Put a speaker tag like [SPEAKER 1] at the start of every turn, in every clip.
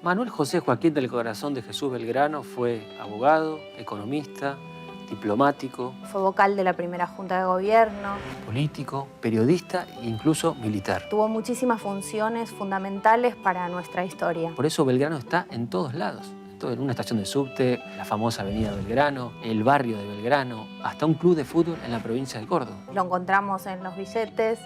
[SPEAKER 1] Manuel José Joaquín del Corazón de Jesús Belgrano fue abogado, economista, diplomático.
[SPEAKER 2] Fue vocal de la primera Junta de Gobierno.
[SPEAKER 1] Político, periodista e incluso militar.
[SPEAKER 2] Tuvo muchísimas funciones fundamentales para nuestra historia.
[SPEAKER 1] Por eso Belgrano está en todos lados. En una estación de subte, la famosa avenida Belgrano, el barrio de Belgrano, hasta un club de fútbol en la provincia de Córdoba.
[SPEAKER 2] Lo encontramos en los billetes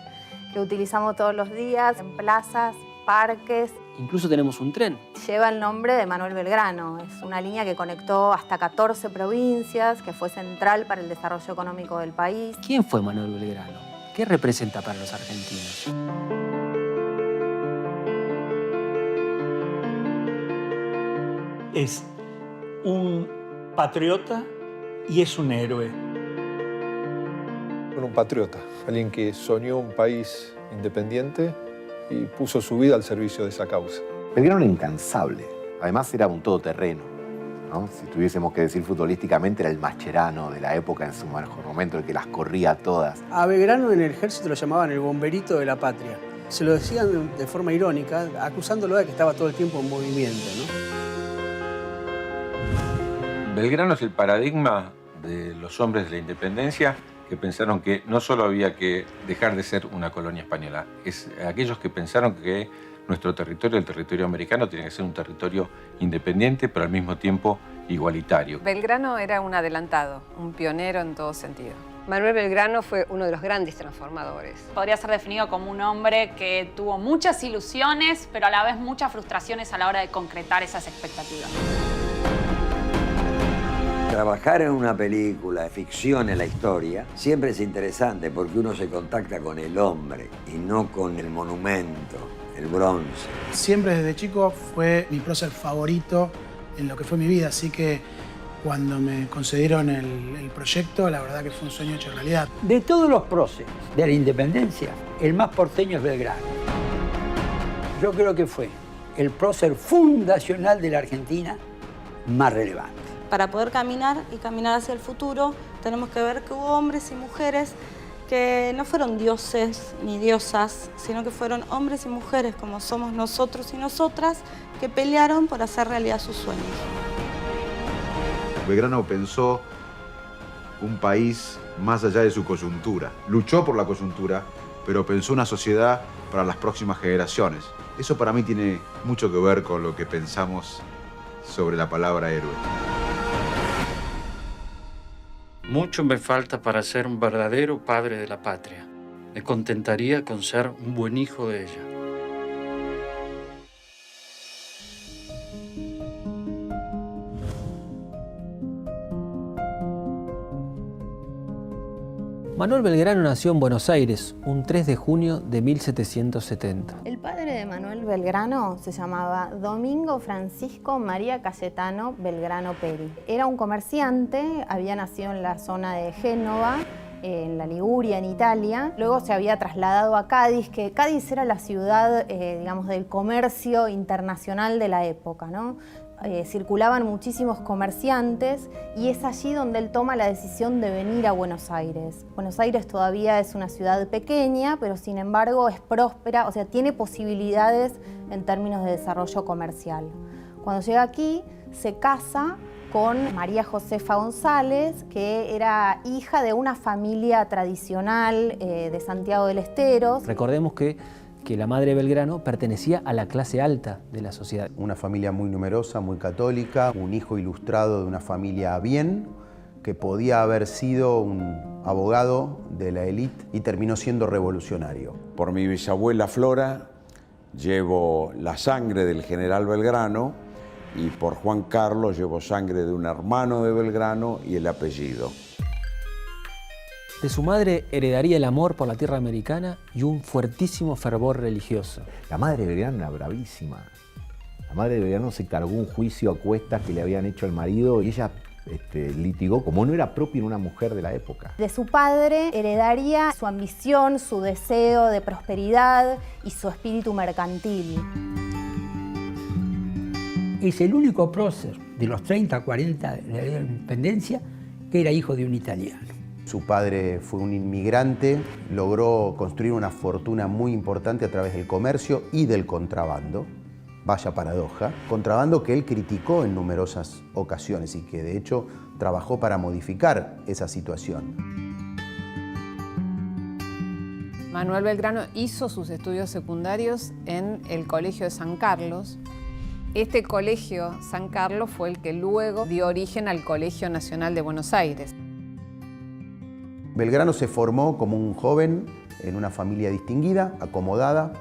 [SPEAKER 2] que utilizamos todos los días, en plazas, parques.
[SPEAKER 1] Incluso tenemos un tren.
[SPEAKER 2] Lleva el nombre de Manuel Belgrano. Es una línea que conectó hasta 14 provincias, que fue central para el desarrollo económico del país.
[SPEAKER 1] ¿Quién fue Manuel Belgrano? ¿Qué representa para los argentinos?
[SPEAKER 3] Es un patriota y es un héroe.
[SPEAKER 4] Un patriota, alguien que soñó un país independiente y puso su vida al servicio de esa causa.
[SPEAKER 5] Belgrano era incansable, además era un todoterreno, ¿no? Si tuviésemos que decir futbolísticamente, era el Mascherano de la época en su mejor momento, el que las corría todas.
[SPEAKER 6] A Belgrano en el ejército lo llamaban el bomberito de la patria. Se lo decían de forma irónica, acusándolo de que estaba todo el tiempo en movimiento, ¿no?
[SPEAKER 7] Belgrano es el paradigma de los hombres de la independencia que pensaron que no solo había que dejar de ser una colonia española, es aquellos que pensaron que nuestro territorio, el territorio americano, tiene que ser un territorio independiente, pero al mismo tiempo igualitario.
[SPEAKER 8] Belgrano era un adelantado, un pionero en todo sentido.
[SPEAKER 9] Manuel Belgrano fue uno de los grandes transformadores.
[SPEAKER 10] Podría ser definido como un hombre que tuvo muchas ilusiones, pero a la vez muchas frustraciones a la hora de concretar esas expectativas.
[SPEAKER 11] Trabajar en una película de ficción en la historia siempre es interesante porque uno se contacta con el hombre y no con el monumento, el bronce.
[SPEAKER 12] Siempre desde chico fue mi prócer favorito en lo que fue mi vida, así que cuando me concedieron el proyecto, la verdad que fue un sueño hecho realidad.
[SPEAKER 13] De todos los próceres de la independencia, el más porteño es Belgrano. Yo creo que fue el prócer fundacional de la Argentina más relevante.
[SPEAKER 14] Para poder caminar y caminar hacia el futuro, tenemos que ver que hubo hombres y mujeres que no fueron dioses ni diosas, sino que fueron hombres y mujeres como somos nosotros y nosotras, que pelearon por hacer realidad sus sueños.
[SPEAKER 5] Belgrano pensó un país más allá de su coyuntura. Luchó por la coyuntura, pero pensó una sociedad para las próximas generaciones. Eso para mí tiene mucho que ver con lo que pensamos sobre la palabra héroe.
[SPEAKER 1] Mucho me falta para ser un verdadero padre de la patria. Me contentaría con ser un buen hijo de ella. Manuel Belgrano nació en Buenos Aires un 3 de junio de 1770.
[SPEAKER 2] El padre de Manuel Belgrano se llamaba Domingo Francisco María Cayetano Belgrano Peri. Era un comerciante, había nacido en la zona de Génova, en la Liguria, en Italia. Luego se había trasladado a Cádiz, que Cádiz era la ciudad, digamos, del comercio internacional de la época, ¿no? Circulaban muchísimos comerciantes y es allí donde él toma la decisión de venir a Buenos Aires. Buenos Aires todavía es una ciudad pequeña, pero sin embargo es próspera, o sea, tiene posibilidades en términos de desarrollo comercial. Cuando llega aquí, se casa con María Josefa González, que era hija de una familia tradicional de Santiago del Estero.
[SPEAKER 1] Recordemos que la madre de Belgrano pertenecía a la clase alta de la sociedad.
[SPEAKER 5] Una familia muy numerosa, muy católica, un hijo ilustrado de una familia bien, que podía haber sido un abogado de la élite y terminó siendo revolucionario.
[SPEAKER 15] Por mi bisabuela Flora llevo la sangre del general Belgrano y por Juan Carlos llevo sangre de un hermano de Belgrano y el apellido.
[SPEAKER 1] De su madre heredaría el amor por la tierra americana y un fuertísimo fervor religioso.
[SPEAKER 5] La madre de Belgrano era bravísima. La madre de Belgrano se cargó un juicio a cuestas que le habían hecho al marido y ella litigó como no era propio en una mujer de la época.
[SPEAKER 2] De su padre heredaría su ambición, su deseo de prosperidad y su espíritu mercantil.
[SPEAKER 13] Es el único prócer de los 30, 40 de la independencia que era hijo de un italiano.
[SPEAKER 5] Su padre fue un inmigrante, logró construir una fortuna muy importante a través del comercio y del contrabando.
[SPEAKER 16] vaya paradoja, contrabando que él criticó en numerosas ocasiones y que de hecho trabajó para modificar esa situación.
[SPEAKER 8] Manuel Belgrano hizo sus estudios secundarios en el Colegio de San Carlos. Este Colegio San Carlos fue el que luego dio origen al Colegio Nacional de Buenos Aires.
[SPEAKER 16] Belgrano se formó como un joven en una familia distinguida, acomodada,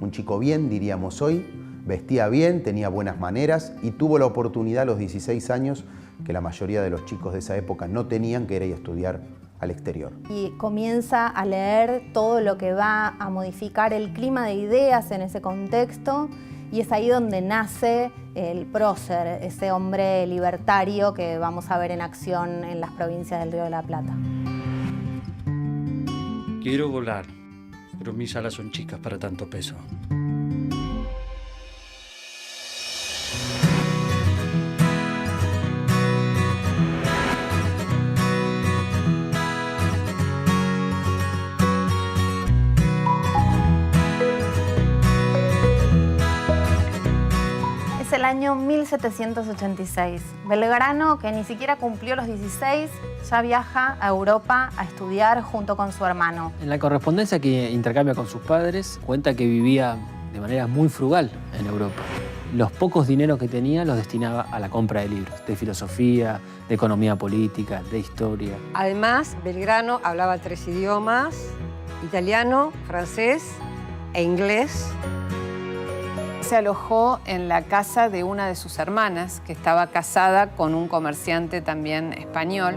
[SPEAKER 16] un chico bien, diríamos hoy, vestía bien, tenía buenas maneras y tuvo la oportunidad a los 16 años que la mayoría de los chicos de esa época no tenían, que era ir a estudiar al exterior.
[SPEAKER 2] Y comienza a leer todo lo que va a modificar el clima de ideas en ese contexto, y es ahí donde nace el prócer, ese hombre libertario que vamos a ver en acción en las provincias del Río de la Plata.
[SPEAKER 17] Quiero volar, pero mis alas son chicas para tanto peso.
[SPEAKER 2] Es el año 1786. Belgrano, que ni siquiera cumplió los 16, ya viaja a Europa a estudiar junto con su hermano.
[SPEAKER 1] En la correspondencia que intercambia con sus padres, cuenta que vivía de manera muy frugal en Europa. Los pocos dineros que tenía los destinaba a la compra de libros, de filosofía, de economía política, de historia.
[SPEAKER 9] Además, Belgrano hablaba 3 idiomas: italiano, francés e inglés.
[SPEAKER 8] Se alojó en la casa de una de sus hermanas, que estaba casada con un comerciante también español.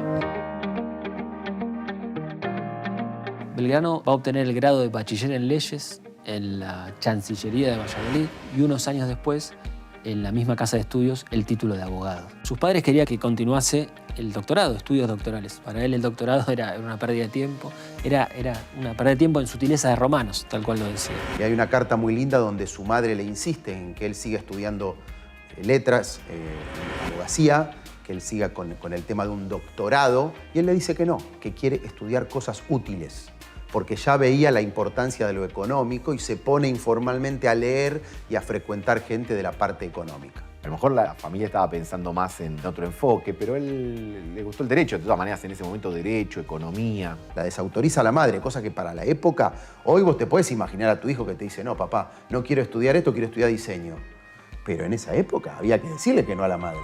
[SPEAKER 1] Belgrano va a obtener el grado de bachiller en leyes en la Chancillería de Valladolid y unos años después, en la misma casa de estudios, el título de abogado. Sus padres querían que continuase el doctorado, estudios doctorales. Para él el doctorado era una pérdida de tiempo, era una pérdida de tiempo en sutileza de romanos, tal cual lo decía.
[SPEAKER 16] Y hay una carta muy linda donde su madre le insiste en que él siga estudiando letras, abogacía, que él siga con el tema de un doctorado, y él le dice que no, que quiere estudiar cosas útiles, porque ya veía la importancia de lo económico y se pone informalmente a leer y a frecuentar gente de la parte económica.
[SPEAKER 18] A lo mejor la familia estaba pensando más en otro enfoque, pero a él le gustó el derecho. De todas maneras, en ese momento, derecho, economía.
[SPEAKER 16] La desautoriza a la madre, cosa que para la época, hoy vos te podés imaginar a tu hijo que te dice, no, papá, no quiero estudiar esto, quiero estudiar diseño. Pero en esa época había que decirle que no a la madre.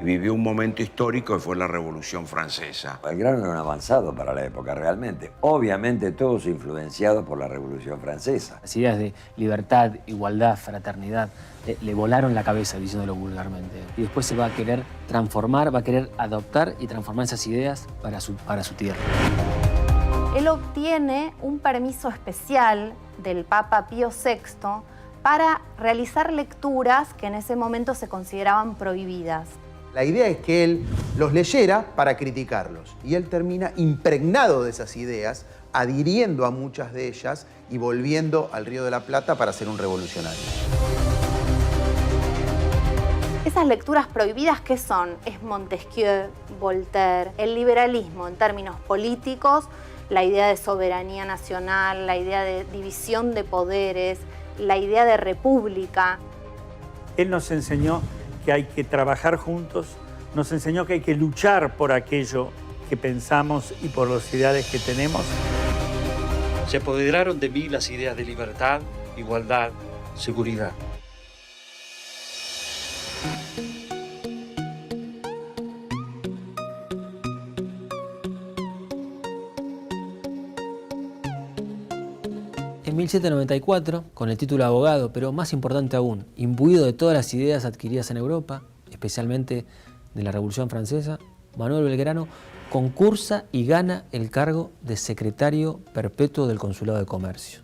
[SPEAKER 15] Vivió un momento histórico que fue la Revolución Francesa.
[SPEAKER 11] Belgrano era un avanzado para la época, realmente. Obviamente todos influenciados por la Revolución Francesa.
[SPEAKER 1] Las ideas de libertad, igualdad, fraternidad, le volaron la cabeza, diciéndolo vulgarmente. Y después se va a querer transformar, va a querer adoptar y transformar esas ideas para su tierra.
[SPEAKER 2] Él obtiene un permiso especial del Papa Pío VI para realizar lecturas que en ese momento se consideraban prohibidas.
[SPEAKER 16] La idea es que él los leyera para criticarlos y él termina impregnado de esas ideas, adhiriendo a muchas de ellas y volviendo al Río de la Plata para ser un revolucionario.
[SPEAKER 2] Esas lecturas prohibidas, ¿qué son? Es Montesquieu, Voltaire, el liberalismo en términos políticos, la idea de soberanía nacional, la idea de división de poderes, la idea de república.
[SPEAKER 3] Él nos enseñó que hay que trabajar juntos, nos enseñó que hay que luchar por aquello que pensamos y por las ideales que tenemos.
[SPEAKER 17] Se apoderaron de mí las ideas de libertad, igualdad, seguridad.
[SPEAKER 1] En 1794, con el título de abogado, pero más importante aún, imbuido de todas las ideas adquiridas en Europa, especialmente de la Revolución Francesa, Manuel Belgrano concursa y gana el cargo de secretario perpetuo del Consulado de Comercio.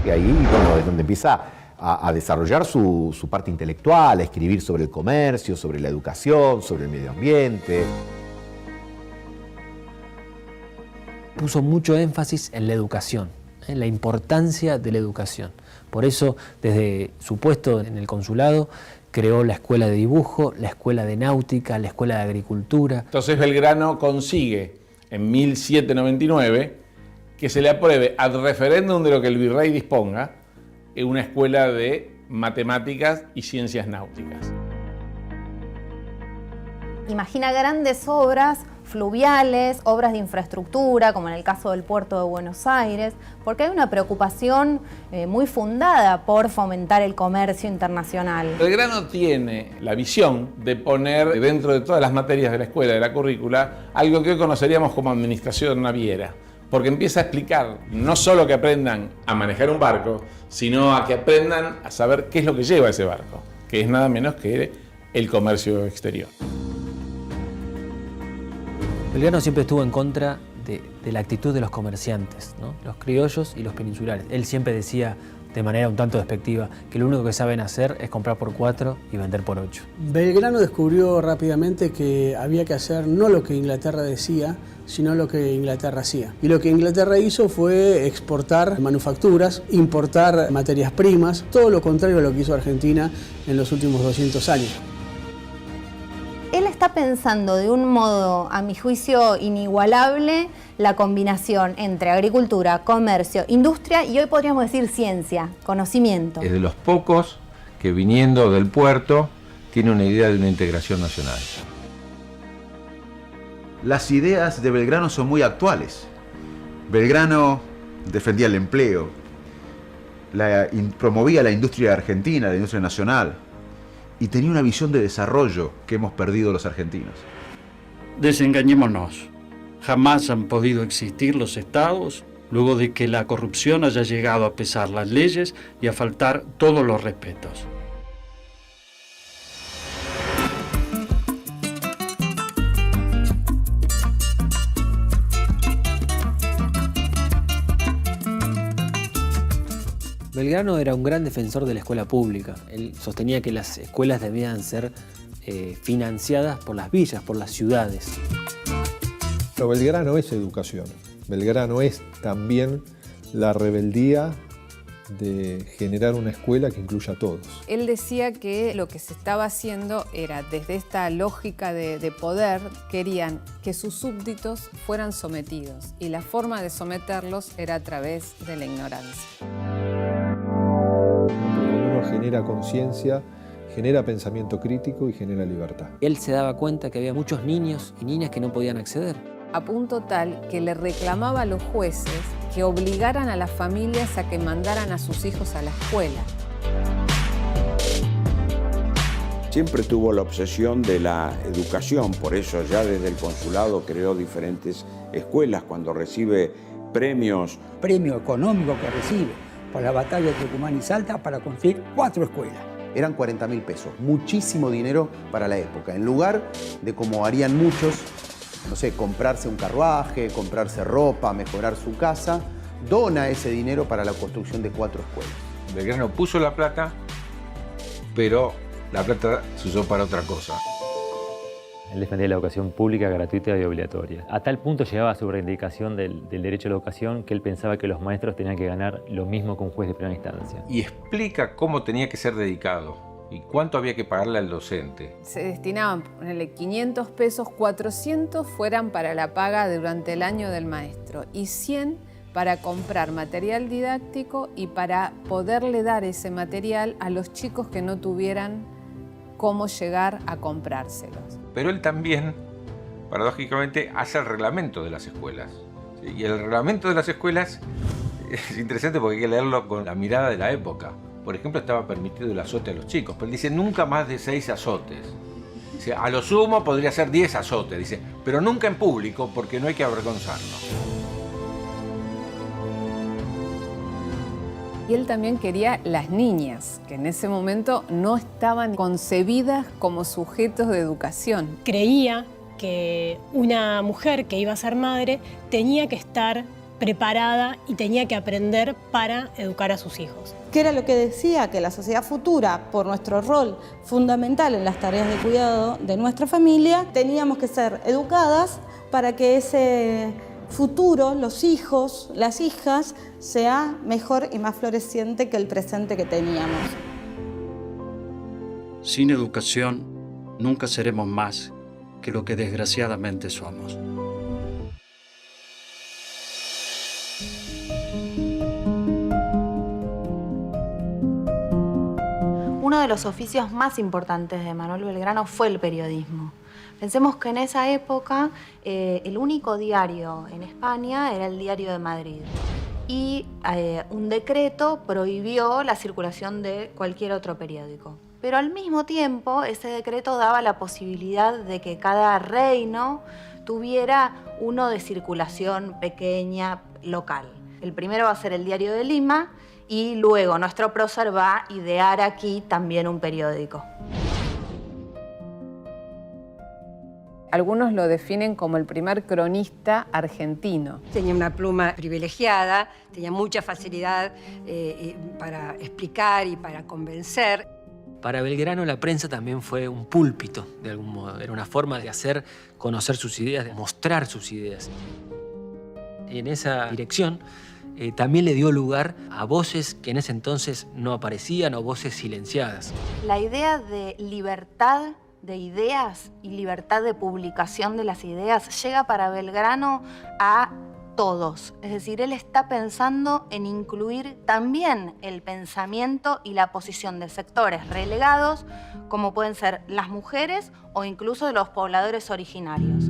[SPEAKER 18] Y ahí, bueno, es donde empieza a desarrollar su parte intelectual, a escribir sobre el comercio, sobre la educación, sobre el medio ambiente.
[SPEAKER 1] Puso mucho énfasis en la educación, en la importancia de la educación. Por eso, desde su puesto en el consulado, creó la escuela de dibujo, la escuela de náutica, la escuela de agricultura.
[SPEAKER 19] Entonces Belgrano consigue, en 1799, que se le apruebe al referéndum de lo que el virrey disponga una escuela de matemáticas y ciencias náuticas.
[SPEAKER 2] Imagina grandes obras fluviales, obras de infraestructura, como en el caso del puerto de Buenos Aires, porque hay una preocupación muy fundada por fomentar el comercio internacional.
[SPEAKER 19] Belgrano tiene la visión de poner dentro de todas las materias de la escuela, de la currícula, algo que hoy conoceríamos como administración naviera, porque empieza a explicar no solo que aprendan a manejar un barco, sino a que aprendan a saber qué es lo que lleva ese barco, que es nada menos que el comercio exterior.
[SPEAKER 1] Belgrano siempre estuvo en contra de la actitud de los comerciantes, ¿no? Los criollos y los peninsulares. Él siempre decía, de manera un tanto despectiva, que lo único que saben hacer es comprar por 4 y vender por 8.
[SPEAKER 6] Belgrano descubrió rápidamente que había que hacer no lo que Inglaterra decía, sino lo que Inglaterra hacía. Y lo que Inglaterra hizo fue exportar manufacturas, importar materias primas, todo lo contrario a lo que hizo Argentina en los últimos 200 años.
[SPEAKER 2] Él está pensando de un modo, a mi juicio, inigualable la combinación entre agricultura, comercio, industria y hoy podríamos decir ciencia, conocimiento.
[SPEAKER 7] Es de los pocos que viniendo del puerto tiene una idea de una integración nacional.
[SPEAKER 5] Las ideas de Belgrano son muy actuales. Belgrano defendía el empleo, promovía la industria argentina, la industria nacional, y tenía una visión de desarrollo que hemos perdido los argentinos.
[SPEAKER 17] Desengañémonos. Jamás han podido existir los estados luego de que la corrupción haya llegado a pesar las leyes y a faltar todos los respetos.
[SPEAKER 1] Belgrano era un gran defensor de la escuela pública. Él sostenía que las escuelas debían ser financiadas por las villas, por las ciudades.
[SPEAKER 4] Pero Belgrano es educación. Belgrano es también la rebeldía de generar una escuela que incluya a todos.
[SPEAKER 8] Él decía que lo que se estaba haciendo era, desde esta lógica de poder, querían que sus súbditos fueran sometidos y la forma de someterlos era a través de la ignorancia.
[SPEAKER 4] Cuando uno genera conciencia, genera pensamiento crítico y genera libertad.
[SPEAKER 1] Él se daba cuenta que había muchos niños y niñas que no podían acceder.
[SPEAKER 8] A punto tal que le reclamaba a los jueces que obligaran a las familias a que mandaran a sus hijos a la escuela.
[SPEAKER 15] Siempre tuvo la obsesión de la educación, por eso ya desde el consulado creó diferentes escuelas. Cuando recibe premios.
[SPEAKER 13] Premio económico que recibe por la batalla de Tucumán y Salta para construir 4 escuelas.
[SPEAKER 16] Eran 40.000 pesos, muchísimo dinero para la época. En lugar de, como harían muchos, no sé, comprarse un carruaje, comprarse ropa, mejorar su casa, dona ese dinero para la construcción de 4 escuelas.
[SPEAKER 7] Belgrano puso la plata, pero la plata se usó para otra cosa.
[SPEAKER 20] Él defendía la educación pública, gratuita y obligatoria. A tal punto llegaba su reivindicación del derecho a la educación que él pensaba que los maestros tenían que ganar lo mismo que un juez de primera instancia.
[SPEAKER 7] Y explica cómo tenía que ser dedicado y cuánto había que pagarle al docente.
[SPEAKER 8] Se destinaban, ponele 500 pesos, 400 fueran para la paga durante el año del maestro y 100 para comprar material didáctico y para poderle dar ese material a los chicos que no tuvieran cómo llegar a comprárselos.
[SPEAKER 7] Pero él también, paradójicamente, hace el reglamento de las escuelas. ¿Sí? Y el reglamento de las escuelas es interesante porque hay que leerlo con la mirada de la época. Por ejemplo, estaba permitido el azote a los chicos, pero él dice nunca más de 6 azotes. Dice, a lo sumo podría ser 10 azotes, dice, pero nunca en público porque no hay que avergonzarnos.
[SPEAKER 8] Y él también quería las niñas, que en ese momento no estaban concebidas como sujetos de educación.
[SPEAKER 21] Creía que una mujer que iba a ser madre tenía que estar preparada y tenía que aprender para educar a sus hijos.
[SPEAKER 14] Que era lo que decía, que la sociedad futura, por nuestro rol fundamental en las tareas de cuidado de nuestra familia, teníamos que ser educadas para que ese futuro, los hijos, las hijas, sea mejor y más floreciente que el presente que teníamos.
[SPEAKER 17] Sin educación, nunca seremos más que lo que desgraciadamente somos.
[SPEAKER 2] de los oficios más importantes de Manuel Belgrano fue el periodismo. Pensemos que en esa época el único diario en España era el Diario de Madrid. Y un decreto prohibió la circulación de cualquier otro periódico. Pero al mismo tiempo, ese decreto daba la posibilidad de que cada reino tuviera uno de circulación pequeña, local. El primero va a ser el Diario de Lima y luego nuestro prócer va a idear aquí también un periódico.
[SPEAKER 8] Algunos lo definen como el primer cronista argentino.
[SPEAKER 9] Tenía una pluma privilegiada, tenía mucha facilidad para explicar y para convencer.
[SPEAKER 1] Para Belgrano la prensa también fue un púlpito, de algún modo. Era una forma de hacer conocer sus ideas, de mostrar sus ideas. En esa dirección también le dio lugar a voces que en ese entonces no aparecían o voces silenciadas.
[SPEAKER 2] La idea de libertad de ideas y libertad de publicación de las ideas llega para Belgrano a todos. Es decir, él está pensando en incluir también el pensamiento y la posición de sectores relegados, como pueden ser las mujeres o incluso de los pobladores originarios.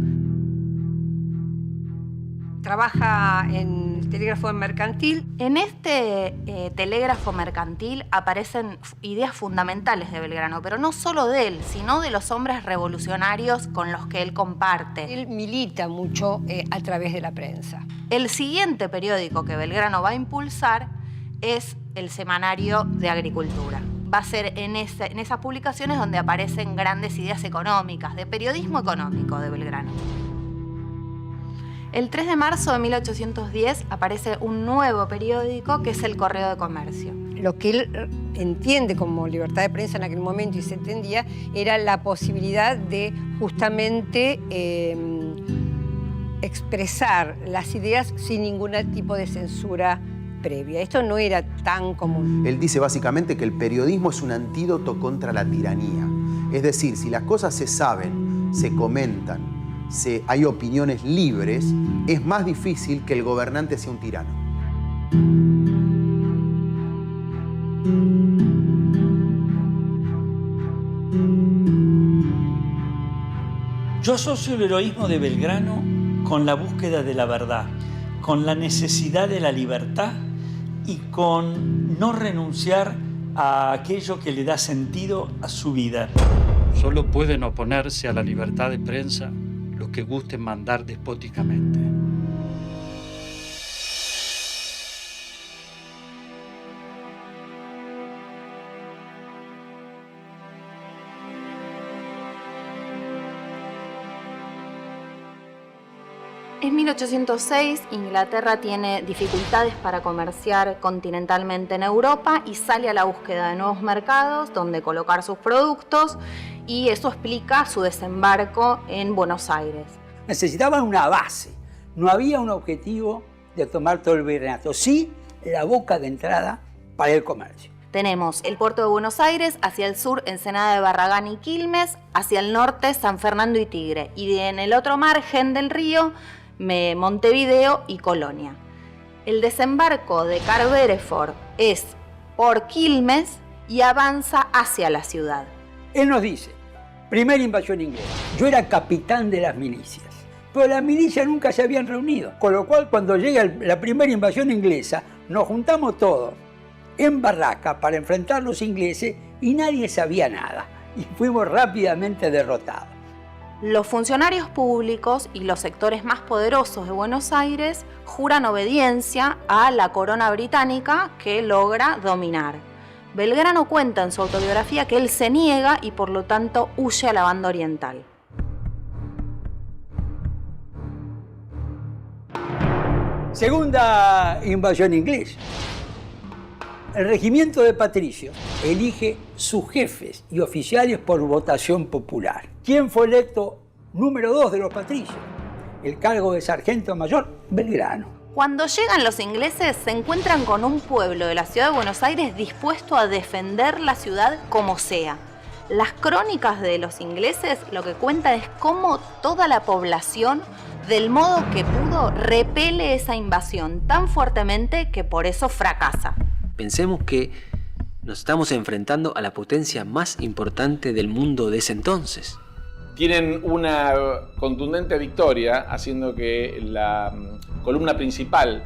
[SPEAKER 9] Trabaja en el telégrafo mercantil.
[SPEAKER 2] En este telégrafo mercantil aparecen ideas fundamentales de Belgrano, pero no solo de él, sino de los hombres revolucionarios con los que él comparte.
[SPEAKER 9] Él milita mucho a través de la prensa.
[SPEAKER 2] El siguiente periódico que Belgrano va a impulsar es el Semanario de Agricultura. Va a ser en esas publicaciones donde aparecen grandes ideas económicas, de periodismo económico de Belgrano. El 3 de marzo de 1810 aparece un nuevo periódico que es el Correo de Comercio.
[SPEAKER 9] Lo que él entiende como libertad de prensa en aquel momento y se entendía era la posibilidad de justamente expresar las ideas sin ningún tipo de censura previa. Esto no era tan común.
[SPEAKER 16] Él dice básicamente que el periodismo es un antídoto contra la tiranía. Es decir, si las cosas se saben, se comentan, hay opiniones libres, es más difícil que el gobernante sea un tirano.
[SPEAKER 3] Yo asocio el heroísmo de Belgrano con la búsqueda de la verdad, con la necesidad de la libertad y con no renunciar a aquello que le da sentido a su vida.
[SPEAKER 17] Solo pueden oponerse a la libertad de prensa los que gusten mandar despóticamente.
[SPEAKER 2] En 1806, Inglaterra tiene dificultades para comerciar continentalmente en Europa y sale a la búsqueda de nuevos mercados donde colocar sus productos, y eso explica su desembarco en Buenos Aires.
[SPEAKER 13] Necesitaban una base, no había un objetivo de tomar todo el virreinato, sí la boca de entrada para el comercio.
[SPEAKER 2] Tenemos el puerto de Buenos Aires, hacia el sur Ensenada de Barragán y Quilmes, hacia el norte San Fernando y Tigre, y en el otro margen del río Montevideo y Colonia. El desembarco de Carvereford es por Quilmes y avanza hacia la ciudad.
[SPEAKER 13] Él nos dice, primera invasión inglesa, yo era capitán de las milicias, pero las milicias nunca se habían reunido, con lo cual cuando llega la primera invasión inglesa, nos juntamos todos en barraca para enfrentar a los ingleses y nadie sabía nada, y fuimos rápidamente derrotados.
[SPEAKER 2] Los funcionarios públicos y los sectores más poderosos de Buenos Aires juran obediencia a la corona británica que logra dominar. Belgrano cuenta en su autobiografía que él se niega y por lo tanto huye a la banda oriental.
[SPEAKER 13] Segunda invasión inglesa. El regimiento de patricios elige sus jefes y oficiales por votación popular. ¿Quién fue electo número 2 de los patricios? El cargo de sargento mayor, Belgrano.
[SPEAKER 2] Cuando llegan los ingleses, se encuentran con un pueblo de la ciudad de Buenos Aires dispuesto a defender la ciudad como sea. Las crónicas de los ingleses lo que cuentan es cómo toda la población, del modo que pudo, repele esa invasión tan fuertemente que por eso fracasa.
[SPEAKER 1] Pensemos que nos estamos enfrentando a la potencia más importante del mundo de ese entonces.
[SPEAKER 19] Tienen una contundente victoria, haciendo que la columna principal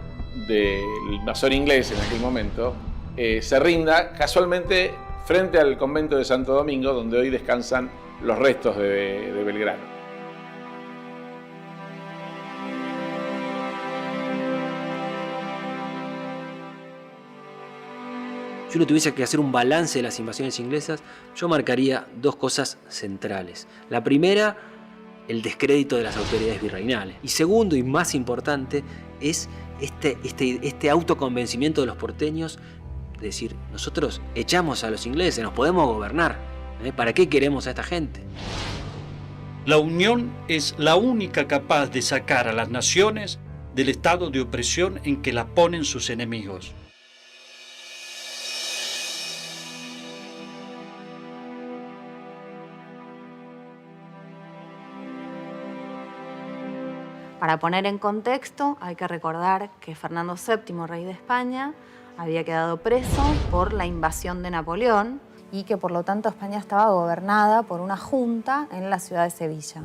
[SPEAKER 19] del invasor inglés en aquel momento se rinda casualmente frente al convento de Santo Domingo, donde hoy descansan los restos de Belgrano.
[SPEAKER 1] Si uno tuviese que hacer un balance de las invasiones inglesas, yo marcaría dos cosas centrales. La primera, el descrédito de las autoridades virreinales. Y segundo, y más importante, es este autoconvencimiento de los porteños de decir, nosotros echamos a los ingleses, nos podemos gobernar. ¿Para qué queremos a esta gente?
[SPEAKER 17] La unión es la única capaz de sacar a las naciones del estado de opresión en que la ponen sus enemigos.
[SPEAKER 2] Para poner en contexto, hay que recordar que Fernando VII, rey de España, había quedado preso por la invasión de Napoleón y que por lo tanto España estaba gobernada por una junta en la ciudad de Sevilla.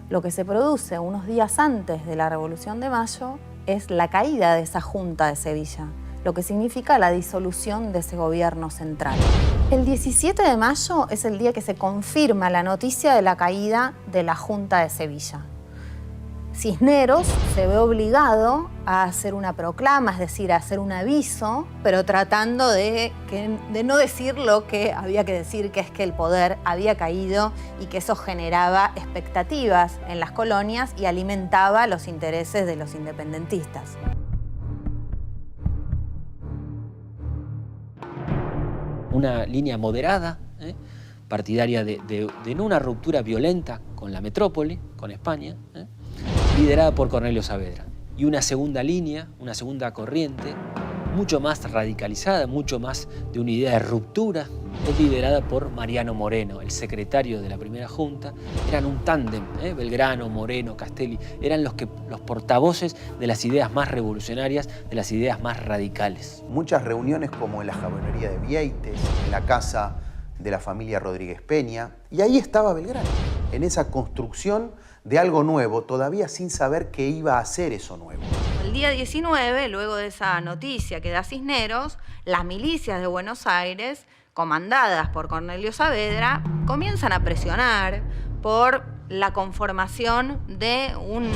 [SPEAKER 2] Lo que se produce unos días antes de la Revolución de Mayo es la caída de esa junta de Sevilla, lo que significa la disolución de ese gobierno central. El 17 de mayo es el día que se confirma la noticia de la caída de la junta de Sevilla. Cisneros se ve obligado a hacer una proclama, es decir, a hacer un aviso, pero tratando de no decir lo que había que decir, que es que el poder había caído y que eso generaba expectativas en las colonias y alimentaba los intereses de los independentistas.
[SPEAKER 1] Una línea moderada, partidaria de no una ruptura violenta con la metrópoli, con España, liderada por Cornelio Saavedra. Y una segunda línea, una segunda corriente, mucho más radicalizada, mucho más de una idea de ruptura, es liderada por Mariano Moreno, el secretario de la primera junta. Eran un tándem, Belgrano, Moreno, Castelli, eran los portavoces de las ideas más revolucionarias, de las ideas más radicales.
[SPEAKER 16] Muchas reuniones como en la jabonería de Vieites, en la casa de la familia Rodríguez Peña, y ahí estaba Belgrano, en esa construcción de algo nuevo, todavía sin saber qué iba a hacer eso nuevo.
[SPEAKER 2] El día 19, luego de esa noticia que da Cisneros, las milicias de Buenos Aires, comandadas por Cornelio Saavedra, comienzan a presionar por la conformación de un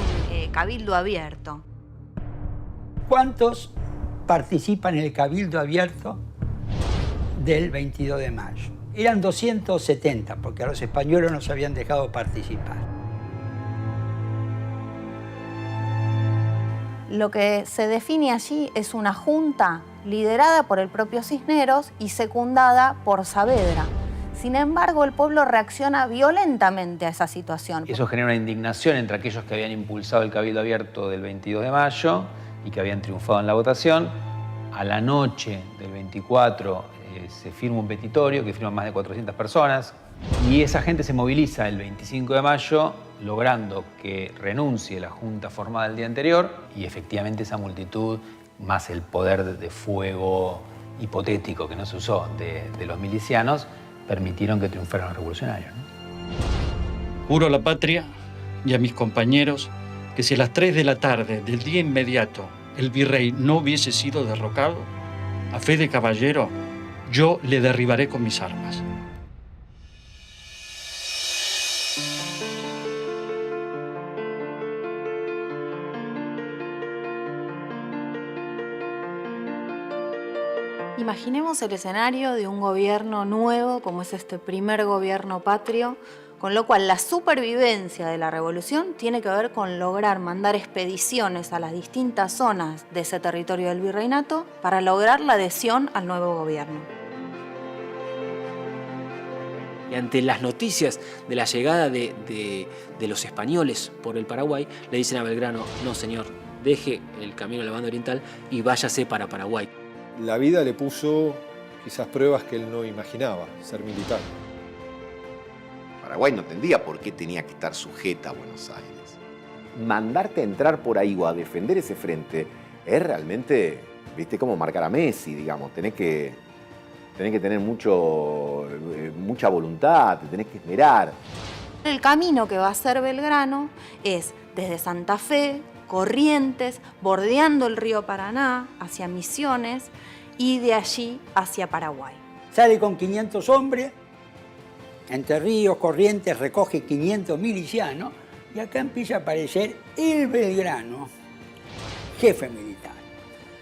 [SPEAKER 2] cabildo abierto.
[SPEAKER 13] ¿Cuántos participan en el cabildo abierto del 22 de mayo? Eran 270, porque a los españoles nos habían dejado participar.
[SPEAKER 2] Lo que se define allí es una junta liderada por el propio Cisneros y secundada por Saavedra. Sin embargo, el pueblo reacciona violentamente a esa situación.
[SPEAKER 10] Eso genera una indignación entre aquellos que habían impulsado el Cabildo Abierto del 22 de mayo y que habían triunfado en la votación. A la noche del 24 se firma un petitorio que firman más de 400 personas y esa gente se moviliza el 25 de mayo logrando que renuncie la junta formada el día anterior y efectivamente esa multitud, más el poder de fuego hipotético que no se usó de los milicianos, permitieron que triunfaran los revolucionarios, ¿no?
[SPEAKER 17] Juro a la patria y a mis compañeros que si a las 3 de la tarde del día inmediato el virrey no hubiese sido derrocado, a fe de caballero, yo le derribaré con mis armas.
[SPEAKER 2] Imaginemos el escenario de un gobierno nuevo, como es este primer gobierno patrio, con lo cual la supervivencia de la revolución tiene que ver con lograr mandar expediciones a las distintas zonas de ese territorio del virreinato para lograr la adhesión al nuevo gobierno.
[SPEAKER 1] Y ante las noticias de la llegada de los españoles por el Paraguay, le dicen a Belgrano, no señor, deje el camino a la banda oriental y váyase para Paraguay.
[SPEAKER 4] La vida le puso quizás pruebas que él no imaginaba, ser militar.
[SPEAKER 18] Paraguay no tendría por qué tenía que estar sujeta a Buenos Aires. Mandarte a entrar por ahí o a defender ese frente es realmente, viste, como marcar a Messi, digamos. Tenés que tenés que tener mucha voluntad, te tenés que esmerar.
[SPEAKER 2] El camino que va a hacer Belgrano es desde Santa Fe, Corrientes, bordeando el río Paraná hacia Misiones y de allí hacia Paraguay.
[SPEAKER 13] Sale con 500 hombres, entre ríos, Corrientes, recoge 500 milicianos y acá empieza a aparecer el Belgrano, jefe militar.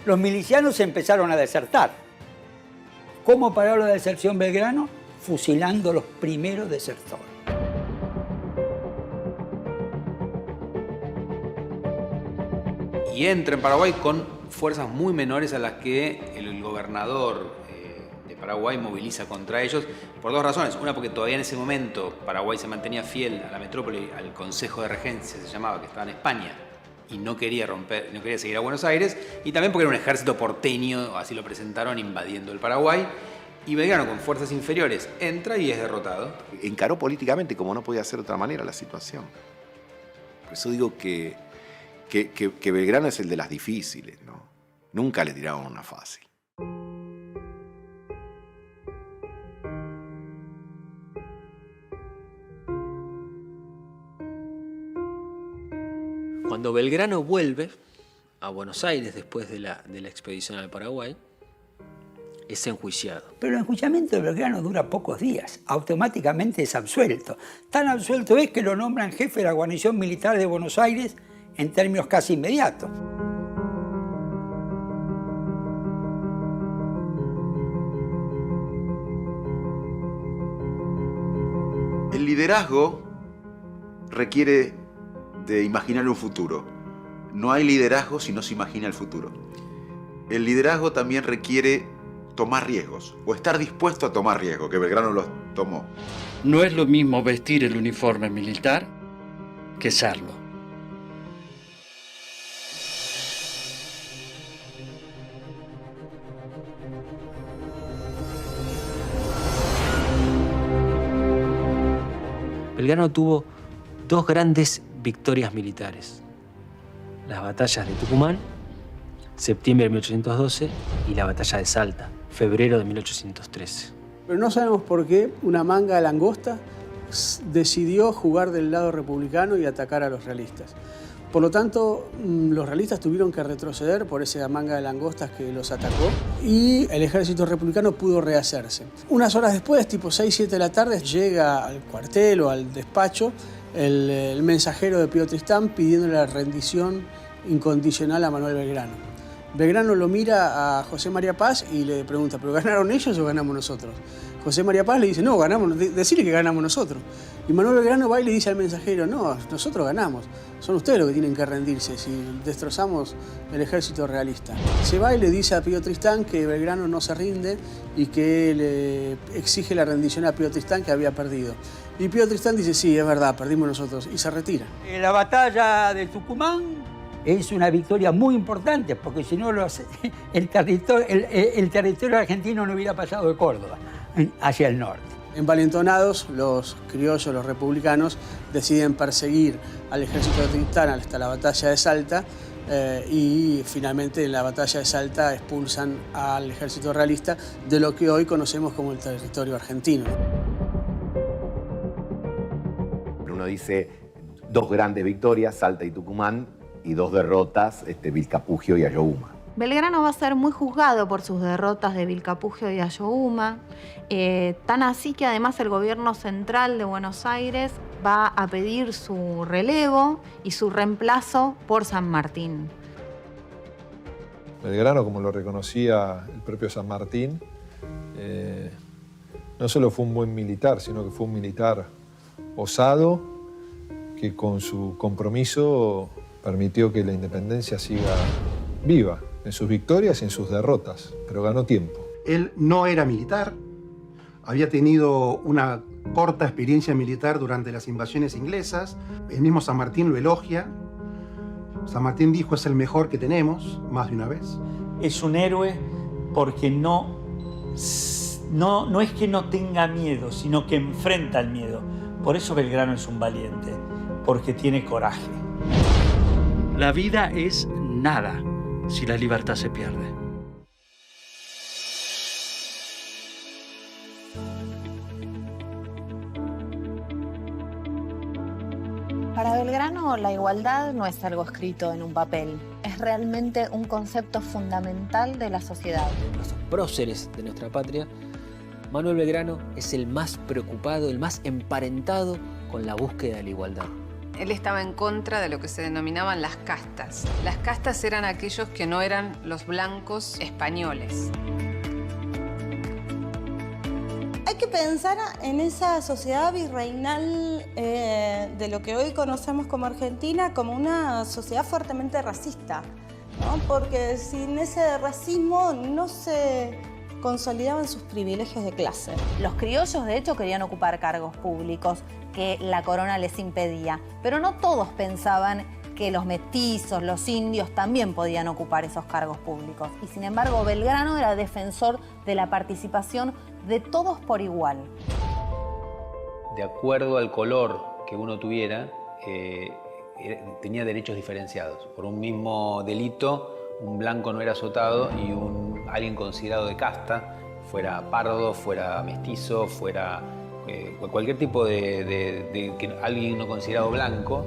[SPEAKER 13] Los milicianos empezaron a desertar. ¿Cómo paró la deserción Belgrano? Fusilando a los primeros desertores.
[SPEAKER 10] Y entra en Paraguay con fuerzas muy menores a las que el gobernador de Paraguay moviliza contra ellos, por dos razones. Una, porque todavía en ese momento Paraguay se mantenía fiel a la metrópoli, al Consejo de Regencia, se llamaba, que estaba en España, y no quería seguir a Buenos Aires, y también porque era un ejército porteño, así lo presentaron, invadiendo el Paraguay. Y Belgrano, con fuerzas inferiores, entra y es derrotado.
[SPEAKER 12] Encaró políticamente, como no podía ser de otra manera, la situación. Por eso digo que Belgrano es el de las difíciles, ¿no? Nunca le tiraron una fácil.
[SPEAKER 1] Cuando Belgrano vuelve a Buenos Aires después de la expedición al Paraguay, es enjuiciado.
[SPEAKER 13] Pero el enjuiciamiento de Belgrano dura pocos días. Automáticamente es absuelto. Tan absuelto es que lo nombran jefe de la guarnición militar de Buenos Aires en términos casi inmediatos.
[SPEAKER 5] El liderazgo requiere de imaginar un futuro. No hay liderazgo si no se imagina el futuro. El liderazgo también requiere tomar riesgos o estar dispuesto a tomar riesgos, que Belgrano los tomó.
[SPEAKER 17] No es lo mismo vestir el uniforme militar que serlo.
[SPEAKER 1] Belgrano tuvo dos grandes victorias militares. Las batallas de Tucumán, septiembre de 1812, y la batalla de Salta, febrero de 1813.
[SPEAKER 6] Pero no sabemos por qué una manga de langosta decidió jugar del lado republicano y atacar a los realistas. Por lo tanto, los realistas tuvieron que retroceder por esa manga de langostas que los atacó y el ejército republicano pudo rehacerse. Unas horas después, tipo 6, 7 de la tarde, llega al cuartel o al despacho el mensajero de Pío Tristán pidiéndole la rendición incondicional a Manuel Belgrano. Belgrano lo mira a José María Paz y le pregunta, ¿pero ganaron ellos o ganamos nosotros? José María Paz le dice, no, ganamos, decirle que ganamos nosotros. Y Manuel Belgrano va y le dice al mensajero, no, nosotros ganamos, son ustedes los que tienen que rendirse si destrozamos el ejército realista. Se va y le dice a Pío Tristán que Belgrano no se rinde y que le exige la rendición a Pío Tristán que había perdido. Y Pío Tristán dice, sí, es verdad, perdimos nosotros, y se retira.
[SPEAKER 13] La batalla de Tucumán es una victoria muy importante, porque si no el territorio argentino no hubiera pasado de Córdoba hacia el norte.
[SPEAKER 6] Envalentonados, los criollos, los republicanos, deciden perseguir al ejército de Tristán hasta la batalla de Salta y finalmente en la batalla de Salta expulsan al ejército realista de lo que hoy conocemos como el territorio argentino.
[SPEAKER 18] Uno dice dos grandes victorias, Salta y Tucumán, y dos derrotas, Vilcapugio y Ayohuma.
[SPEAKER 2] Belgrano va a ser muy juzgado por sus derrotas de Vilcapugio y Ayohuma, tan así que además el gobierno central de Buenos Aires va a pedir su relevo y su reemplazo por San Martín.
[SPEAKER 4] Belgrano, como lo reconocía el propio San Martín, no solo fue un buen militar, sino que fue un militar osado que con su compromiso permitió que la independencia siga viva en sus victorias y en sus derrotas, pero ganó tiempo.
[SPEAKER 22] Él no era militar, había tenido una corta experiencia militar durante las invasiones inglesas. El mismo San Martín lo elogia. San Martín dijo, es el mejor que tenemos, más de una vez.
[SPEAKER 3] Es un héroe porque no es que no tenga miedo, sino que enfrenta el miedo. Por eso Belgrano es un valiente, porque tiene coraje.
[SPEAKER 17] La vida es nada si la libertad se pierde.
[SPEAKER 2] Belgrano, la igualdad no es algo escrito en un papel, es realmente un concepto fundamental de la sociedad.
[SPEAKER 1] Los próceres de nuestra patria, Manuel Belgrano es el más preocupado, el más emparentado con la búsqueda de la igualdad.
[SPEAKER 8] Él estaba en contra de lo que se denominaban las castas. Las castas eran aquellos que no eran los blancos españoles.
[SPEAKER 14] Hay que pensar en esa sociedad virreinal de lo que hoy conocemos como Argentina como una sociedad fuertemente racista, ¿no? Porque sin ese racismo no se consolidaban sus privilegios de clase.
[SPEAKER 2] Los criollos, de hecho, querían ocupar cargos públicos que la corona les impedía, pero no todos pensaban que los mestizos, los indios, también podían ocupar esos cargos públicos. Y sin embargo, Belgrano era defensor de la participación de todos por igual.
[SPEAKER 10] De acuerdo al color que uno tuviera, tenía derechos diferenciados. Por un mismo delito, un blanco no era azotado y alguien considerado de casta, fuera pardo, fuera mestizo, fuera cualquier tipo de que alguien no considerado blanco,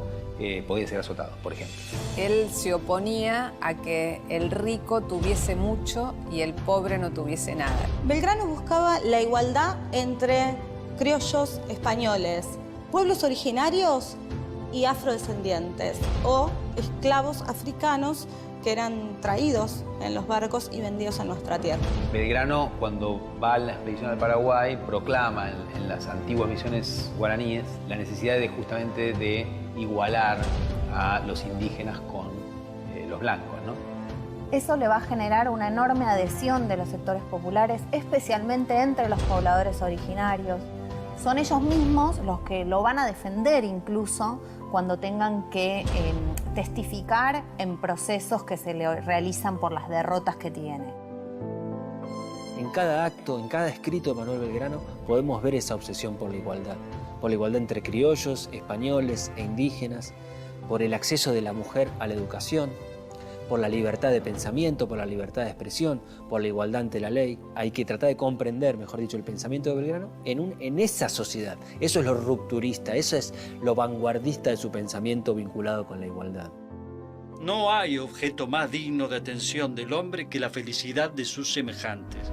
[SPEAKER 10] podía ser azotado, por ejemplo.
[SPEAKER 8] Él se oponía a que el rico tuviese mucho y el pobre no tuviese nada.
[SPEAKER 14] Belgrano buscaba la igualdad entre criollos españoles, pueblos originarios y afrodescendientes, o esclavos africanos que eran traídos en los barcos y vendidos en nuestra tierra.
[SPEAKER 10] Belgrano, cuando va a la expedición al Paraguay, proclama en las antiguas misiones guaraníes la necesidad justamente de igualar a los indígenas con los blancos, ¿no?
[SPEAKER 2] Eso le va a generar una enorme adhesión de los sectores populares, especialmente entre los pobladores originarios. Son ellos mismos los que lo van a defender incluso cuando tengan que testificar en procesos que se le realizan por las derrotas que tiene.
[SPEAKER 1] En cada acto, en cada escrito de Manuel Belgrano, podemos ver esa obsesión por la igualdad entre criollos, españoles e indígenas, por el acceso de la mujer a la educación, por la libertad de pensamiento, por la libertad de expresión, por la igualdad ante la ley. Hay que tratar de comprender, mejor dicho, el pensamiento de Belgrano en esa sociedad. Eso es lo rupturista, eso es lo vanguardista de su pensamiento vinculado con la igualdad.
[SPEAKER 17] No hay objeto más digno de atención del hombre que la felicidad de sus semejantes.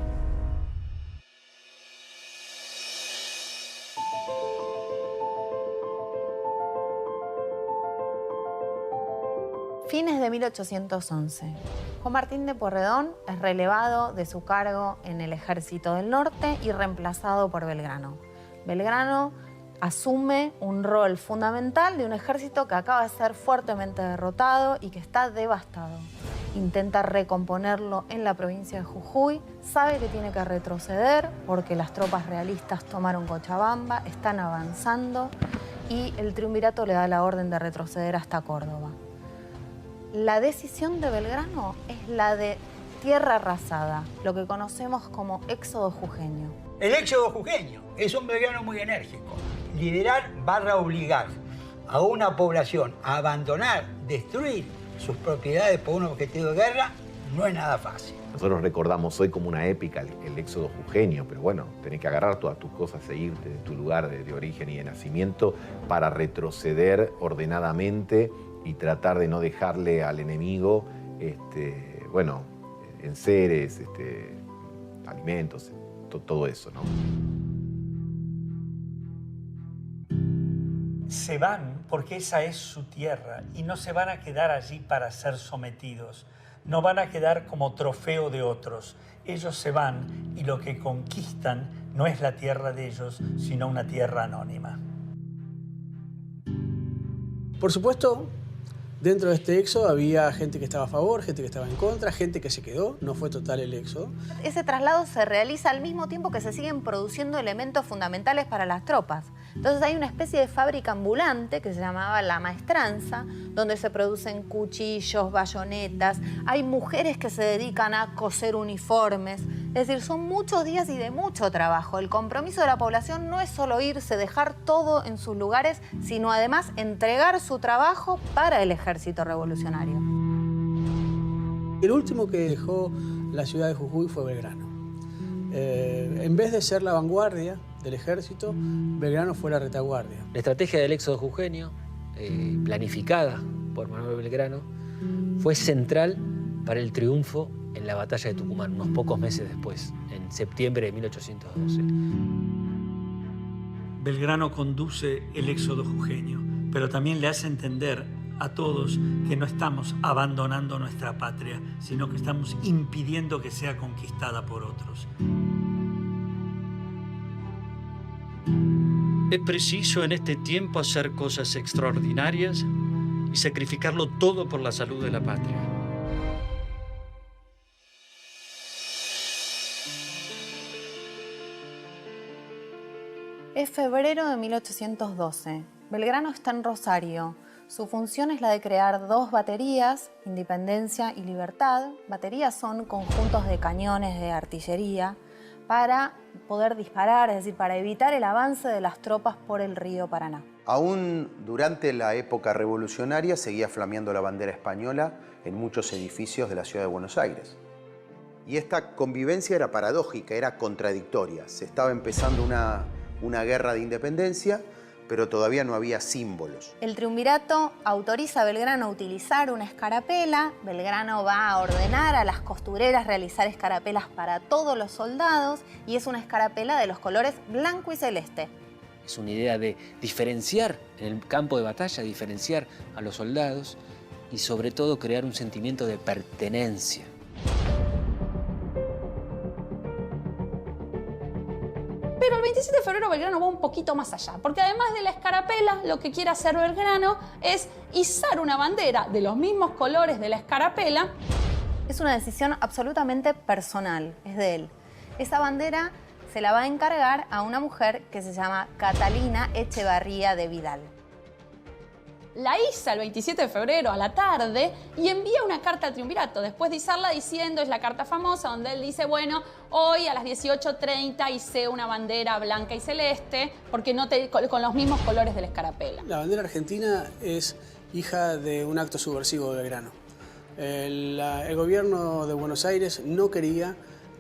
[SPEAKER 2] Fines de 1811. Juan Martín de Porredón es relevado de su cargo en el Ejército del Norte y reemplazado por Belgrano. Belgrano asume un rol fundamental de un ejército que acaba de ser fuertemente derrotado y que está devastado. Intenta recomponerlo en la provincia de Jujuy, sabe que tiene que retroceder porque las tropas realistas tomaron Cochabamba, están avanzando y el triunvirato le da la orden de retroceder hasta Córdoba. La decisión de Belgrano es la de tierra arrasada, lo que conocemos como éxodo jujeño.
[SPEAKER 13] El éxodo jujeño es un Belgrano muy enérgico. Liderar / obligar a una población a abandonar, destruir sus propiedades por un objetivo de guerra no es nada fácil.
[SPEAKER 18] Nosotros recordamos hoy como una épica el éxodo jujeño, pero bueno, tenés que agarrar todas tus cosas e irte de tu lugar de origen y de nacimiento para retroceder ordenadamente y tratar de no dejarle al enemigo, enseres, alimentos, todo eso, ¿no?
[SPEAKER 3] Se van porque esa es su tierra y no se van a quedar allí para ser sometidos. No van a quedar como trofeo de otros. Ellos se van y lo que conquistan no es la tierra de ellos, sino una tierra anónima.
[SPEAKER 6] Por supuesto, dentro de este éxodo había gente que estaba a favor, gente que estaba en contra, gente que se quedó, no fue total el éxodo.
[SPEAKER 2] Ese traslado se realiza al mismo tiempo que se siguen produciendo elementos fundamentales para las tropas. Entonces hay una especie de fábrica ambulante que se llamaba La Maestranza, donde se producen cuchillos, bayonetas, hay mujeres que se dedican a coser uniformes. Es decir, son muchos días y de mucho trabajo. El compromiso de la población no es solo irse, dejar todo en sus lugares, sino además entregar su trabajo para el ejército revolucionario.
[SPEAKER 6] El último que dejó la ciudad de Jujuy fue Belgrano. En vez de ser la vanguardia del ejército, Belgrano fue la retaguardia.
[SPEAKER 1] La estrategia del éxodo jujeño planificada por Manuel Belgrano, fue central para el triunfo en la batalla de Tucumán, unos pocos meses después, en septiembre de 1812.
[SPEAKER 3] Belgrano conduce el éxodo jujeño, pero también le hace entender a todos que no estamos abandonando nuestra patria, sino que estamos impidiendo que sea conquistada por otros.
[SPEAKER 17] Es preciso en este tiempo hacer cosas extraordinarias y sacrificarlo todo por la salud de la patria.
[SPEAKER 2] Es febrero de 1812. Belgrano está en Rosario. Su función es la de crear dos baterías, Independencia y Libertad. Baterías son conjuntos de cañones de artillería para poder disparar, es decir, para evitar el avance de las tropas por el río Paraná.
[SPEAKER 16] Aún durante la época revolucionaria seguía flameando la bandera española en muchos edificios de la ciudad de Buenos Aires. Y esta convivencia era paradójica, era contradictoria. Se estaba empezando una guerra de independencia, pero todavía no había símbolos.
[SPEAKER 2] El triunvirato autoriza a Belgrano a utilizar una escarapela. Belgrano va a ordenar a las costureras realizar escarapelas para todos los soldados y es una escarapela de los colores blanco y celeste.
[SPEAKER 1] Es una idea de diferenciar en el campo de batalla, diferenciar a los soldados y sobre todo crear un sentimiento de pertenencia.
[SPEAKER 11] Pero el 27 de febrero Belgrano va un poquito más allá, porque además de la escarapela, lo que quiere hacer Belgrano es izar una bandera de los mismos colores de la escarapela.
[SPEAKER 2] Es una decisión absolutamente personal, es de él. Esa bandera se la va a encargar a una mujer que se llama Catalina Echevarría de Vidal.
[SPEAKER 11] La iza el 27 de febrero a la tarde y envía una carta al triunvirato, después de izarla diciendo, es la carta famosa, donde él dice, bueno, hoy a las 18:30 hice una bandera blanca y celeste, porque con los mismos colores de la escarapela.
[SPEAKER 6] La bandera argentina es hija de un acto subversivo de Belgrano. El gobierno de Buenos Aires no quería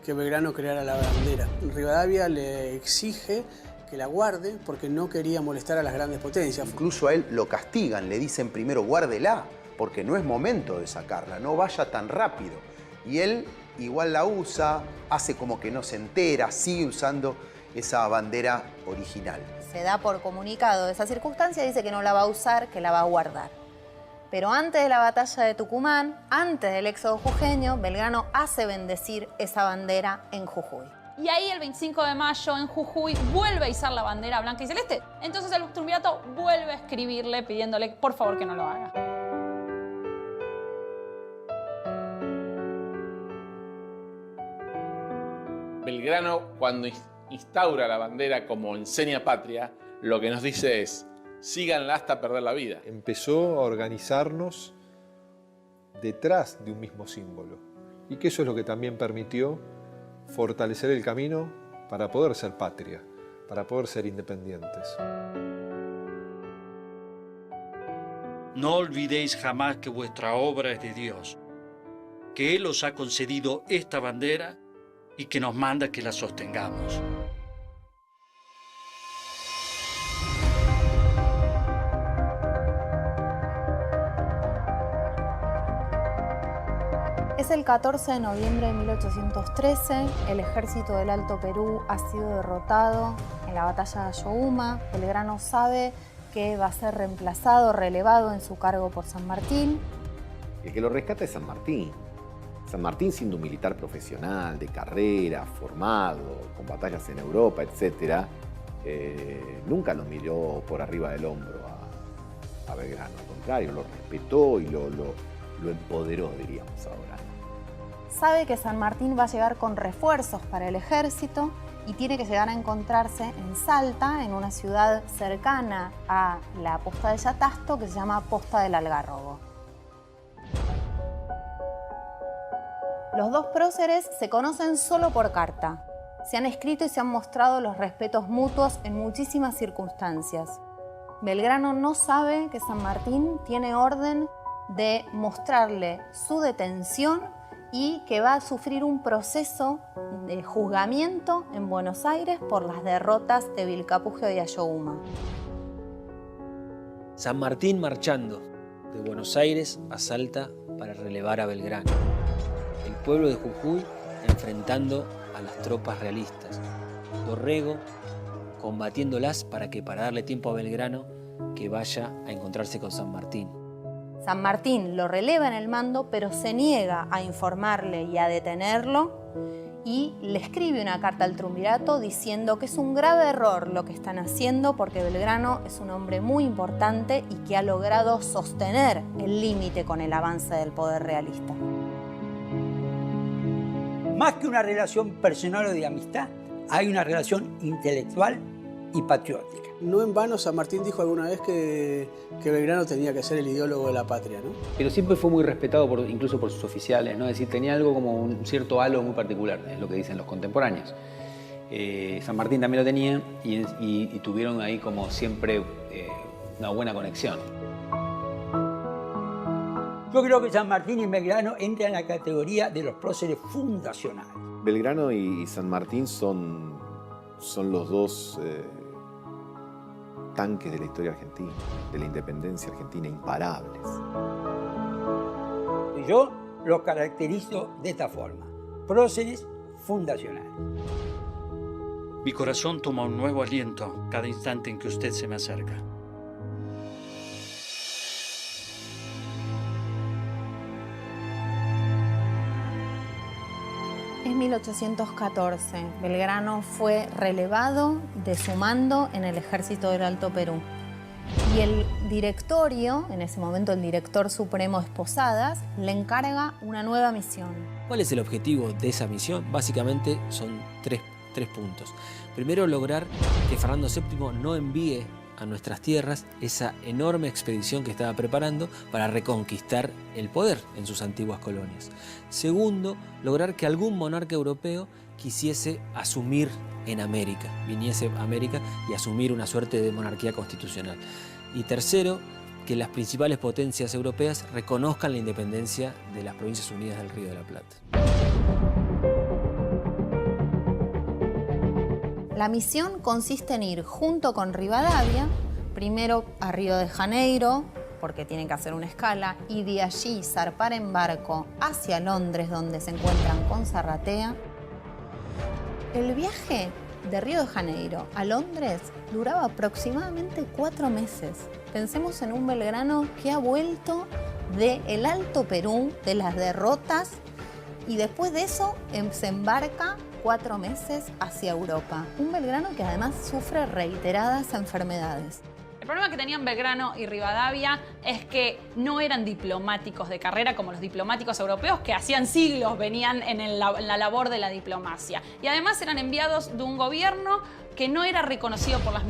[SPEAKER 6] que Belgrano creara la bandera. Rivadavia le exige que la guarde porque no quería molestar a las grandes potencias.
[SPEAKER 16] Incluso a él lo castigan, le dicen primero guárdela, porque no es momento de sacarla, no vaya tan rápido. Y él igual la usa, hace como que no se entera, sigue usando esa bandera original.
[SPEAKER 2] Se da por comunicado esa circunstancia, dice que no la va a usar, que la va a guardar. Pero antes de la batalla de Tucumán, antes del éxodo jujeño, Belgrano hace bendecir esa bandera en Jujuy.
[SPEAKER 11] Y ahí el 25 de mayo en Jujuy vuelve a izar la bandera blanca y celeste. Entonces el triunvirato vuelve a escribirle pidiéndole por favor que no lo haga.
[SPEAKER 19] Belgrano, cuando instaura la bandera como enseña patria, lo que nos dice es, síganla hasta perder la vida.
[SPEAKER 4] Empezó a organizarnos detrás de un mismo símbolo. Y que eso es lo que también permitió fortalecer el camino para poder ser patria, para poder ser independientes.
[SPEAKER 17] No olvidéis jamás que vuestra obra es de Dios, que Él os ha concedido esta bandera y que nos manda que la sostengamos.
[SPEAKER 2] Es el 14 de noviembre de 1813, el ejército del Alto Perú ha sido derrotado en la batalla de Ayohuma. Belgrano sabe que va a ser reemplazado, relevado en su cargo por San Martín.
[SPEAKER 18] El que lo rescata es San Martín. San Martín, siendo un militar profesional, de carrera, formado, con batallas en Europa, etc., nunca lo miró por arriba del hombro a Belgrano. Al contrario, lo respetó y lo empoderó, diríamos ahora.
[SPEAKER 2] Sabe que San Martín va a llegar con refuerzos para el ejército y tiene que llegar a encontrarse en Salta, en una ciudad cercana a la posta de Yatasto que se llama Posta del Algarrobo. Los dos próceres se conocen solo por carta. Se han escrito y se han mostrado los respetos mutuos en muchísimas circunstancias. Belgrano no sabe que San Martín tiene orden de mostrarle su detención y que va a sufrir un proceso de juzgamiento en Buenos Aires por las derrotas de Vilcapugio y Ayohuma.
[SPEAKER 1] San Martín marchando de Buenos Aires a Salta para relevar a Belgrano. El pueblo de Jujuy enfrentando a las tropas realistas. Dorrego combatiéndolas para darle tiempo a Belgrano que vaya a encontrarse con San Martín.
[SPEAKER 2] San Martín lo releva en el mando, pero se niega a informarle y a detenerlo y le escribe una carta al triunvirato diciendo que es un grave error lo que están haciendo porque Belgrano es un hombre muy importante y que ha logrado sostener el límite con el avance del poder realista.
[SPEAKER 13] Más que una relación personal o de amistad, hay una relación intelectual y patriótica.
[SPEAKER 6] No en vano San Martín dijo alguna vez que Belgrano tenía que ser el ideólogo de la patria, ¿no?
[SPEAKER 10] Pero siempre fue muy respetado incluso por sus oficiales, ¿no? Es decir, tenía algo como un cierto halo muy particular, es lo que dicen los contemporáneos. San Martín también lo tenía y tuvieron ahí como siempre una buena conexión.
[SPEAKER 13] Yo creo que San Martín y Belgrano entran en la categoría de los próceres fundacionales.
[SPEAKER 18] Belgrano y San Martín son los dos tanques de la historia argentina, de la independencia argentina, imparables.
[SPEAKER 13] Yo los caracterizo de esta forma, próceres fundacionales.
[SPEAKER 17] Mi corazón toma un nuevo aliento cada instante en que usted se me acerca.
[SPEAKER 2] Es 1814. Belgrano fue relevado de su mando en el ejército del Alto Perú. Y el directorio, en ese momento el director supremo es Posadas, le encarga una nueva misión.
[SPEAKER 1] ¿Cuál es el objetivo de esa misión? Básicamente son tres puntos. Primero, lograr que Fernando VII no envíe a nuestras tierras esa enorme expedición que estaba preparando para reconquistar el poder en sus antiguas colonias. Segundo, lograr que algún monarca europeo quisiese asumir en América, viniese a América y asumir una suerte de monarquía constitucional. Y tercero, que las principales potencias europeas reconozcan la independencia de las Provincias Unidas del Río de la Plata.
[SPEAKER 2] La misión consiste en ir junto con Rivadavia, primero a Río de Janeiro, porque tienen que hacer una escala, y de allí zarpar en barco hacia Londres, donde se encuentran con Zarratea. El viaje de Río de Janeiro a Londres duraba aproximadamente 4 meses. Pensemos en un Belgrano que ha vuelto del Alto Perú, de las derrotas, y después de eso se embarca 4 meses hacia Europa. Un Belgrano que además sufre reiteradas enfermedades.
[SPEAKER 11] El problema que tenían Belgrano y Rivadavia es que no eran diplomáticos de carrera como los diplomáticos europeos que hacían siglos venían en la labor de la diplomacia. Y además eran enviados de un gobierno que no era reconocido por las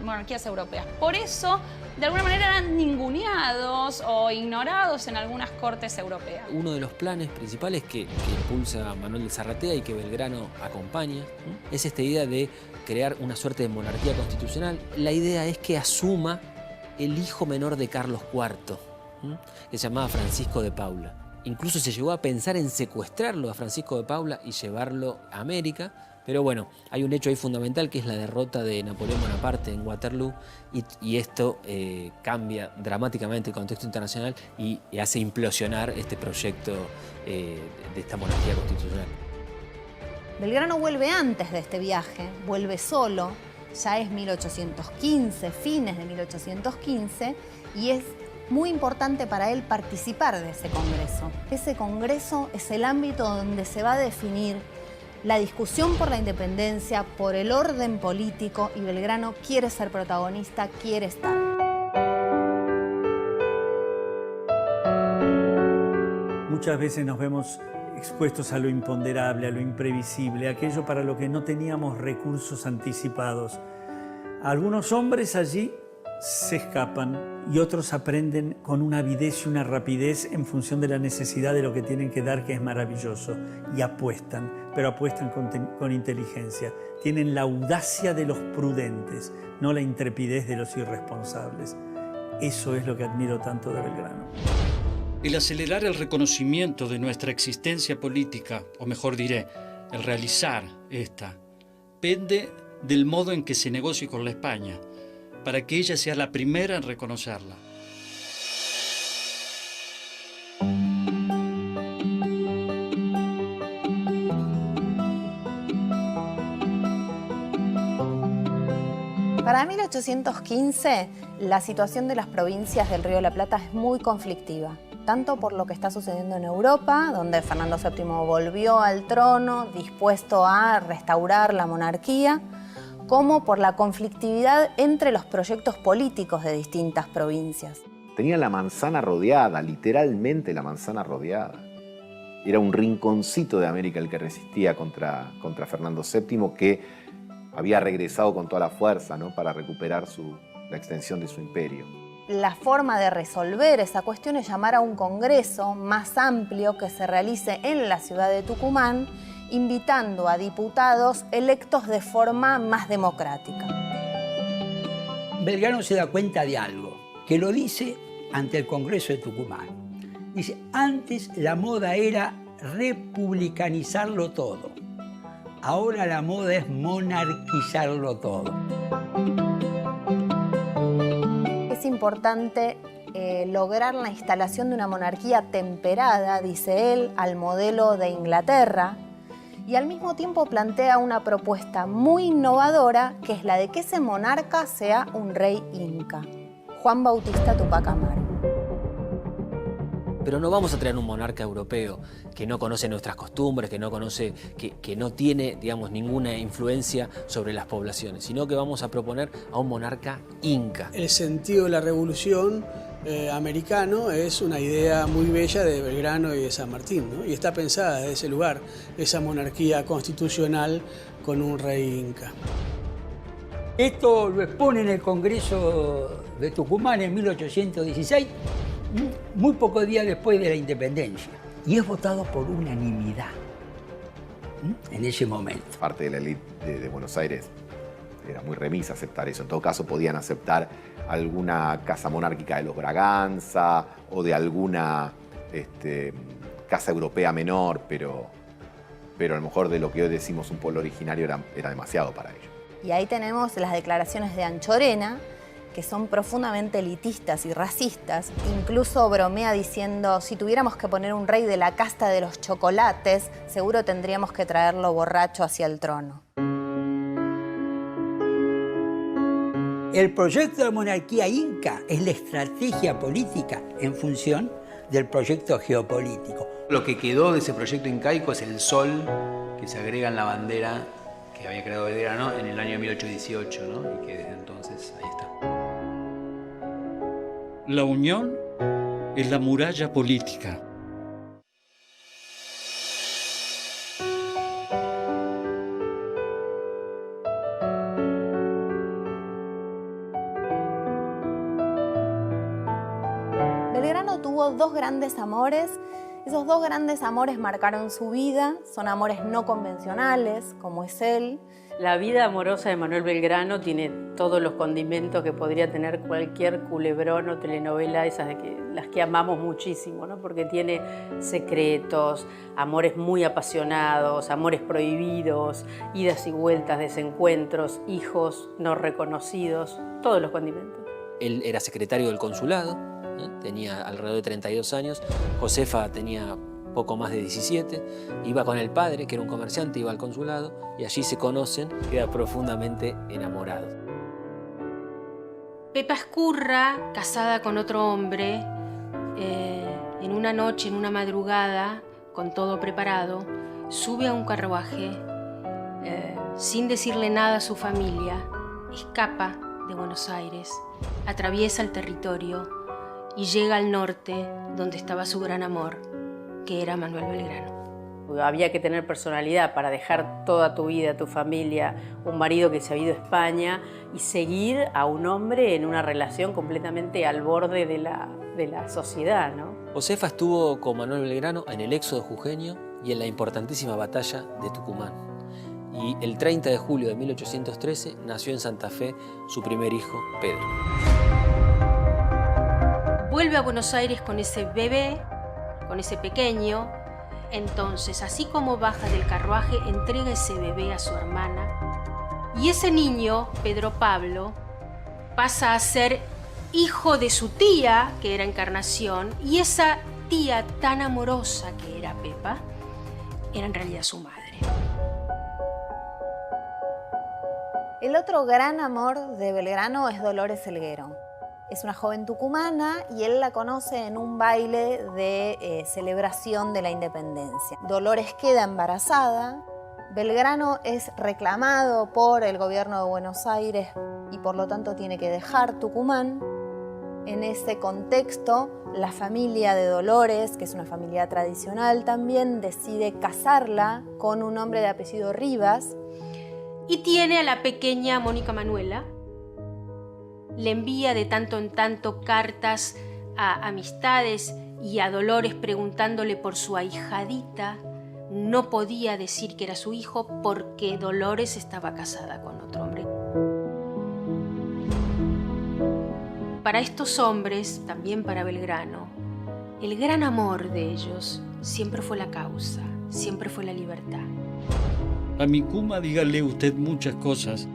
[SPEAKER 11] monarquías europeas. Por eso, de alguna manera, eran ninguneados o ignorados en algunas cortes europeas.
[SPEAKER 1] Uno de los planes principales que impulsa Manuel de Zarratea y que Belgrano acompaña es esta idea de crear una suerte de monarquía constitucional. La idea es que asuma el hijo menor de Carlos IV, que se llamaba Francisco de Paula. Incluso se llegó a pensar en secuestrarlo a Francisco de Paula y llevarlo a América. Pero bueno, hay un hecho ahí fundamental que es la derrota de Napoleón Bonaparte en Waterloo y esto cambia dramáticamente el contexto internacional y hace implosionar este proyecto de esta monarquía constitucional.
[SPEAKER 2] Belgrano vuelve antes de este viaje, vuelve solo, ya es 1815, fines de 1815, y es muy importante para él participar de ese congreso. Ese congreso es el ámbito donde se va a definir la discusión por la independencia, por el orden político, y Belgrano quiere ser protagonista, quiere estar.
[SPEAKER 3] Muchas veces nos vemos expuestos a lo imponderable, a lo imprevisible, a aquello para lo que no teníamos recursos anticipados. Algunos hombres allí se escapan y otros aprenden con una avidez y una rapidez en función de la necesidad de lo que tienen que dar, que es maravilloso, y apuestan, pero apuestan con inteligencia. Tienen la audacia de los prudentes, no la intrepidez de los irresponsables. Eso es lo que admiro tanto de Belgrano.
[SPEAKER 17] El acelerar el reconocimiento de nuestra existencia política, o mejor diré, el realizar esta, pende del modo en que se negocie con la España. para que ella sea la primera en reconocerla.
[SPEAKER 2] Para 1815, la situación de las provincias del Río de la Plata es muy conflictiva, tanto por lo que está sucediendo en Europa, donde Fernando VII volvió al trono dispuesto a restaurar la monarquía, como por la conflictividad entre los proyectos políticos de distintas provincias.
[SPEAKER 18] Tenía la manzana rodeada, literalmente la manzana rodeada. Era un rinconcito de América el que resistía contra Fernando VII, que había regresado con toda la fuerza, ¿no?, para recuperar la extensión de su imperio.
[SPEAKER 2] La forma de resolver esa cuestión es llamar a un congreso más amplio que se realice en la ciudad de Tucumán, invitando a diputados electos de forma más democrática.
[SPEAKER 13] Belgrano se da cuenta de algo, que lo dice ante el Congreso de Tucumán. Dice, antes la moda era republicanizarlo todo. Ahora la moda es monarquizarlo todo.
[SPEAKER 2] Es importante lograr la instalación de una monarquía temperada, dice él, al modelo de Inglaterra, y al mismo tiempo plantea una propuesta muy innovadora, que es la de que ese monarca sea un rey inca, Juan Bautista Tupac Amaru.
[SPEAKER 1] Pero no vamos a traer un monarca europeo que no conoce nuestras costumbres, que no conoce, que no tiene, digamos, ninguna influencia sobre las poblaciones, sino que vamos a proponer a un monarca inca.
[SPEAKER 6] El sentido de la revolución americano es una idea muy bella de Belgrano y de San Martín, ¿no? Y está pensada desde ese lugar, esa monarquía constitucional con un rey inca.
[SPEAKER 13] Esto lo expone en el Congreso de Tucumán en 1816, muy pocos días después de la independencia, y es votado por unanimidad en ese momento.
[SPEAKER 18] Parte de la élite de Buenos Aires era muy remisa a aceptar eso. En todo caso, podían aceptar alguna casa monárquica de los Braganza o de alguna casa europea menor, pero a lo mejor de lo que hoy decimos un pueblo originario era demasiado para ellos.
[SPEAKER 2] Y ahí tenemos las declaraciones de Anchorena, que son profundamente elitistas y racistas. Incluso bromea diciendo, si tuviéramos que poner un rey de la casta de los chocolates, seguro tendríamos que traerlo borracho hacia el trono.
[SPEAKER 13] El proyecto de la monarquía inca es la estrategia política en función del proyecto geopolítico.
[SPEAKER 10] Lo que quedó de ese proyecto incaico es el sol que se agrega en la bandera que había creado Belgrano en el año 1818, ¿no? Y que desde entonces ahí está.
[SPEAKER 17] La unión es la muralla política.
[SPEAKER 2] Belgrano tuvo dos grandes amores. Esos dos grandes amores marcaron su vida. Son amores no convencionales, como es él.
[SPEAKER 15] La vida amorosa de Manuel Belgrano tiene todos los condimentos que podría tener cualquier culebrón o telenovela, esas las que amamos muchísimo, ¿no? Porque tiene secretos, amores muy apasionados, amores prohibidos, idas y vueltas, desencuentros, hijos no reconocidos, todos los condimentos.
[SPEAKER 1] Él era secretario del consulado, tenía alrededor de 32 años, Josefa tenía poco más de 17, iba con el padre, que era un comerciante, iba al consulado, y allí se conocen, queda profundamente enamorado.
[SPEAKER 20] Pepa Escurra, casada con otro hombre, en una noche, en una madrugada, con todo preparado, sube a un carruaje, sin decirle nada a su familia, escapa de Buenos Aires, atraviesa el territorio y llega al norte, donde estaba su gran amor, que era Manuel Belgrano.
[SPEAKER 15] Había que tener personalidad para dejar toda tu vida, tu familia, un marido que se ha ido a España y seguir a un hombre en una relación completamente al borde de la sociedad, ¿no?
[SPEAKER 1] Josefa estuvo con Manuel Belgrano en el éxodo jujeño y en la importantísima batalla de Tucumán. Y el 30 de julio de 1813 nació en Santa Fe su primer hijo, Pedro.
[SPEAKER 20] Vuelve a Buenos Aires con ese bebé, con ese pequeño. Entonces, así como baja del carruaje, entrega ese bebé a su hermana. Y ese niño, Pedro Pablo, pasa a ser hijo de su tía, que era Encarnación, y esa tía tan amorosa que era Pepa, era en realidad su madre.
[SPEAKER 2] El otro gran amor de Belgrano es Dolores Helguero. Es una joven tucumana y él la conoce en un baile de celebración de la independencia. Dolores queda embarazada, Belgrano es reclamado por el gobierno de Buenos Aires y por lo tanto tiene que dejar Tucumán. En ese contexto, la familia de Dolores, que es una familia tradicional también, decide casarla con un hombre de apellido Rivas.
[SPEAKER 20] Y tiene a la pequeña Mónica Manuela. Le envía de tanto en tanto cartas a amistades y a Dolores preguntándole por su ahijadita. No podía decir que era su hijo porque Dolores estaba casada con otro hombre. Para estos hombres, también para Belgrano, el gran amor de ellos siempre fue la causa, siempre fue la libertad.
[SPEAKER 17] A mi cuma dígale usted muchas cosas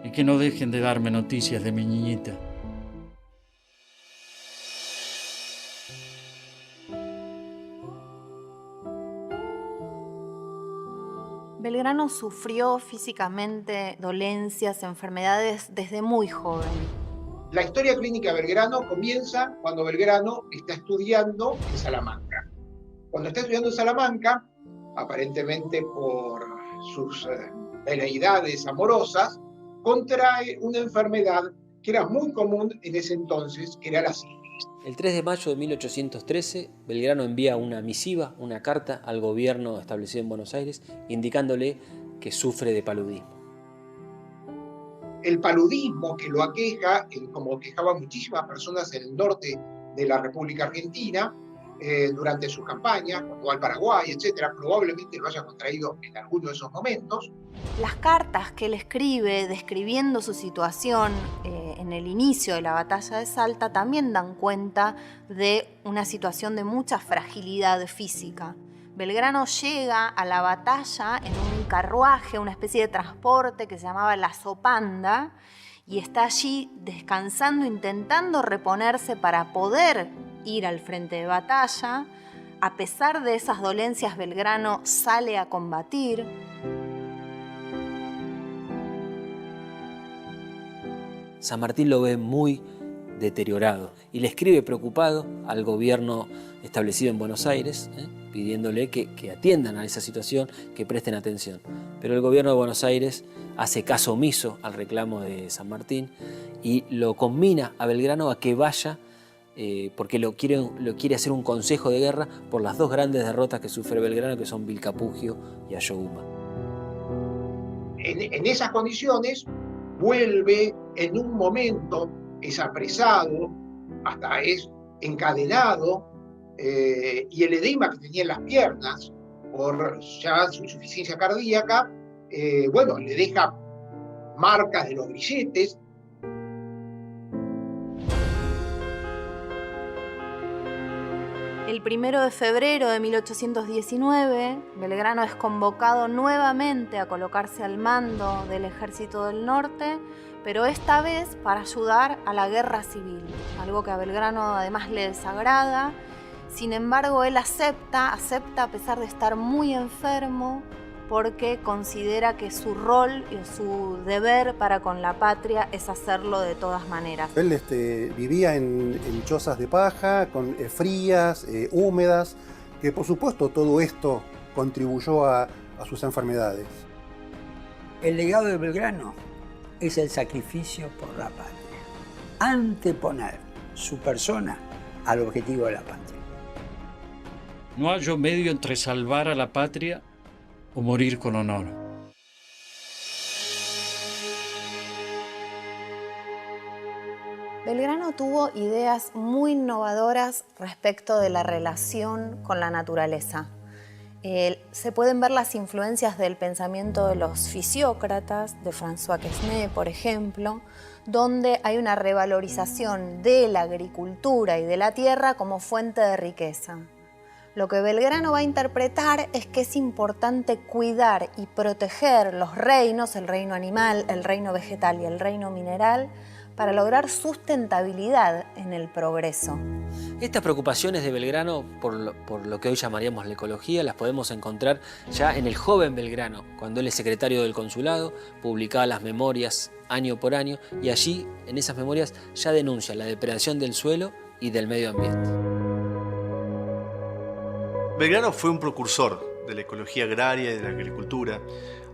[SPEAKER 17] y que no dejen de darme noticias de mi niñita.
[SPEAKER 2] Belgrano sufrió físicamente dolencias, enfermedades desde muy joven.
[SPEAKER 7] La historia clínica de Belgrano comienza cuando Belgrano está estudiando en Salamanca. Cuando está estudiando en Salamanca, aparentemente por sus veleidades amorosas, contrae una enfermedad que era muy común en ese entonces, que era la sífilis.
[SPEAKER 1] El 3 de mayo de 1813, Belgrano envía una misiva, una carta al gobierno establecido en Buenos Aires, indicándole que sufre de paludismo.
[SPEAKER 7] El paludismo que lo aqueja, como quejaban muchísimas personas en el norte de la República Argentina, durante sus campañas, cuando va al Paraguay, etc., probablemente lo haya contraído en alguno de esos momentos.
[SPEAKER 2] Las cartas que él escribe describiendo su situación en el inicio de la batalla de Salta también dan cuenta de una situación de mucha fragilidad física. Belgrano llega a la batalla en un carruaje, una especie de transporte que se llamaba la Sopanda, y está allí descansando, intentando reponerse para poder ir al frente de batalla. A pesar de esas dolencias, Belgrano sale a combatir.
[SPEAKER 1] San Martín lo ve muy deteriorado y le escribe preocupado al gobierno establecido en Buenos Aires, pidiéndole que atiendan a esa situación, que presten atención. Pero el gobierno de Buenos Aires hace caso omiso al reclamo de San Martín y lo conmina a Belgrano a que vaya porque lo quiere hacer un consejo de guerra por las dos grandes derrotas que sufre Belgrano, que son Vilcapugio y Ayohuma.
[SPEAKER 7] En esas condiciones vuelve en un momento, es apresado, hasta es encadenado, y el edema que tenía en las piernas por ya su insuficiencia cardíaca, le deja marcas de los grilletes.
[SPEAKER 2] El 1 de febrero de 1819, Belgrano es convocado nuevamente a colocarse al mando del Ejército del Norte, pero esta vez para ayudar a la guerra civil, algo que a Belgrano además le desagrada. Sin embargo, él acepta a pesar de estar muy enfermo, porque considera que su rol y su deber para con la patria es hacerlo de todas maneras.
[SPEAKER 22] Él vivía en chozas de paja, frías, húmedas, que por supuesto todo esto contribuyó a sus enfermedades.
[SPEAKER 13] El legado de Belgrano es el sacrificio por la patria. Anteponer su persona al objetivo de la patria.
[SPEAKER 17] No hallo medio entre salvar a la patria o morir con honor.
[SPEAKER 2] Belgrano tuvo ideas muy innovadoras respecto de la relación con la naturaleza. Se pueden ver las influencias del pensamiento de los fisiócratas, de François Quesnay, por ejemplo, donde hay una revalorización de la agricultura y de la tierra como fuente de riqueza. Lo que Belgrano va a interpretar es que es importante cuidar y proteger los reinos, el reino animal, el reino vegetal y el reino mineral, para lograr sustentabilidad en el progreso.
[SPEAKER 1] Estas preocupaciones de Belgrano por lo que hoy llamaríamos la ecología las podemos encontrar ya en el joven Belgrano, cuando él es secretario del consulado, publicaba las memorias año por año y allí, en esas memorias, ya denuncia la depredación del suelo y del medio ambiente.
[SPEAKER 9] Belgrano fue un precursor de la ecología agraria y de la agricultura.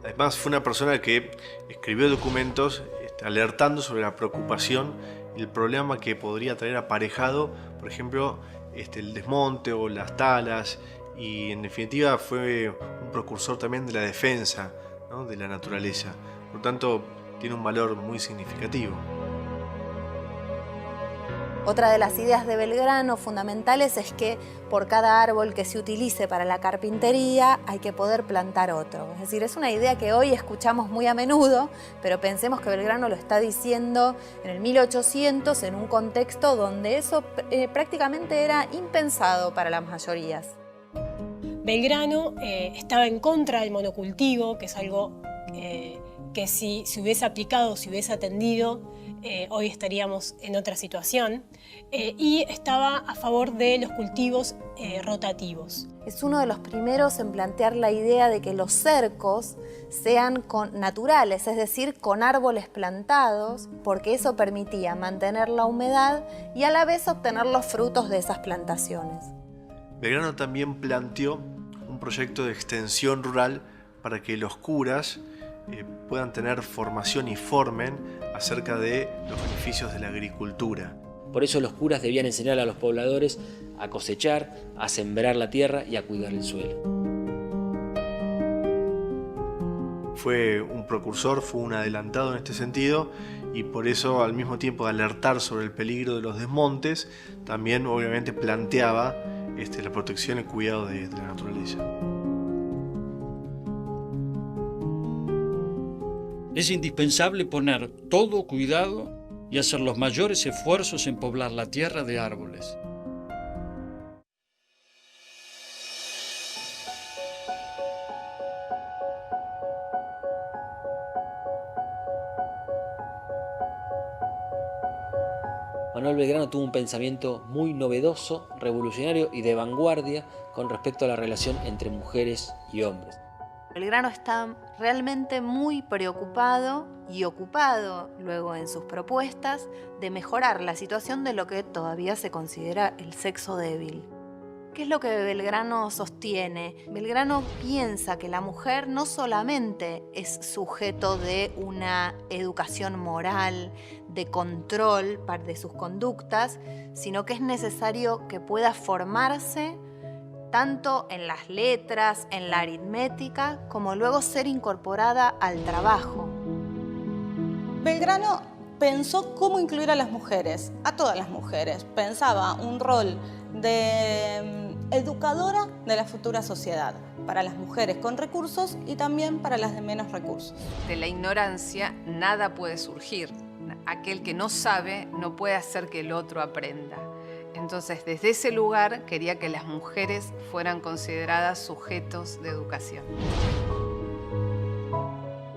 [SPEAKER 9] Además, fue una persona que escribió documentos alertando sobre la preocupación y el problema que podría traer aparejado, por ejemplo, el desmonte o las talas, y en definitiva fue un precursor también de la defensa, ¿no?, de la naturaleza. Por tanto, tiene un valor muy significativo.
[SPEAKER 2] Otra de las ideas de Belgrano fundamentales es que por cada árbol que se utilice para la carpintería hay que poder plantar otro. Es decir, es una idea que hoy escuchamos muy a menudo, pero pensemos que Belgrano lo está diciendo en el 1800 en un contexto donde eso prácticamente era impensado para las mayorías.
[SPEAKER 21] Belgrano estaba en contra del monocultivo, que es algo que si se hubiese aplicado, si hubiese atendido, hoy estaríamos en otra situación, y estaba a favor de los cultivos rotativos.
[SPEAKER 2] Es uno de los primeros en plantear la idea de que los cercos sean naturales, es decir, con árboles plantados, porque eso permitía mantener la humedad y a la vez obtener los frutos de esas plantaciones.
[SPEAKER 9] Belgrano también planteó un proyecto de extensión rural para que los curas puedan tener formación y formen acerca de los beneficios de la agricultura.
[SPEAKER 1] Por eso los curas debían enseñar a los pobladores a cosechar, a sembrar la tierra y a cuidar el suelo.
[SPEAKER 9] Fue un precursor, fue un adelantado en este sentido, y por eso, al mismo tiempo de alertar sobre el peligro de los desmontes, también obviamente planteaba la protección y el cuidado de la naturaleza.
[SPEAKER 17] Es indispensable poner todo cuidado y hacer los mayores esfuerzos en poblar la tierra de árboles.
[SPEAKER 1] Manuel Belgrano tuvo un pensamiento muy novedoso, revolucionario y de vanguardia con respecto a la relación entre mujeres y hombres.
[SPEAKER 2] Belgrano está realmente muy preocupado y ocupado luego en sus propuestas de mejorar la situación de lo que todavía se considera el sexo débil. ¿Qué es lo que Belgrano sostiene? Belgrano piensa que la mujer no solamente es sujeto de una educación moral, de control de sus conductas, sino que es necesario que pueda formarse tanto en las letras, en la aritmética, como luego ser incorporada al trabajo.
[SPEAKER 14] Belgrano pensó cómo incluir a las mujeres, a todas las mujeres. Pensaba un rol de educadora de la futura sociedad, para las mujeres con recursos y también para las de menos recursos.
[SPEAKER 8] De la ignorancia nada puede surgir. Aquel que no sabe no puede hacer que el otro aprenda. Entonces, desde ese lugar quería que las mujeres fueran consideradas sujetos de educación.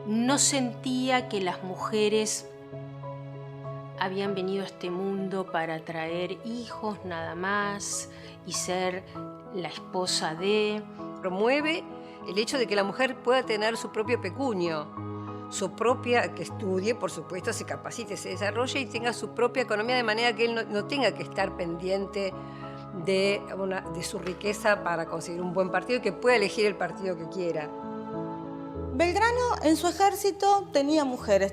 [SPEAKER 20] No sentía que las mujeres habían venido a este mundo para traer hijos nada más y ser la esposa de...
[SPEAKER 23] Promueve el hecho de que la mujer pueda tener su propio pecunio, su propia, que estudie, por supuesto, se capacite, se desarrolle y tenga su propia economía, de manera que él no tenga que estar pendiente de su riqueza para conseguir un buen partido y que pueda elegir el partido que quiera.
[SPEAKER 14] Belgrano en su ejército tenía mujeres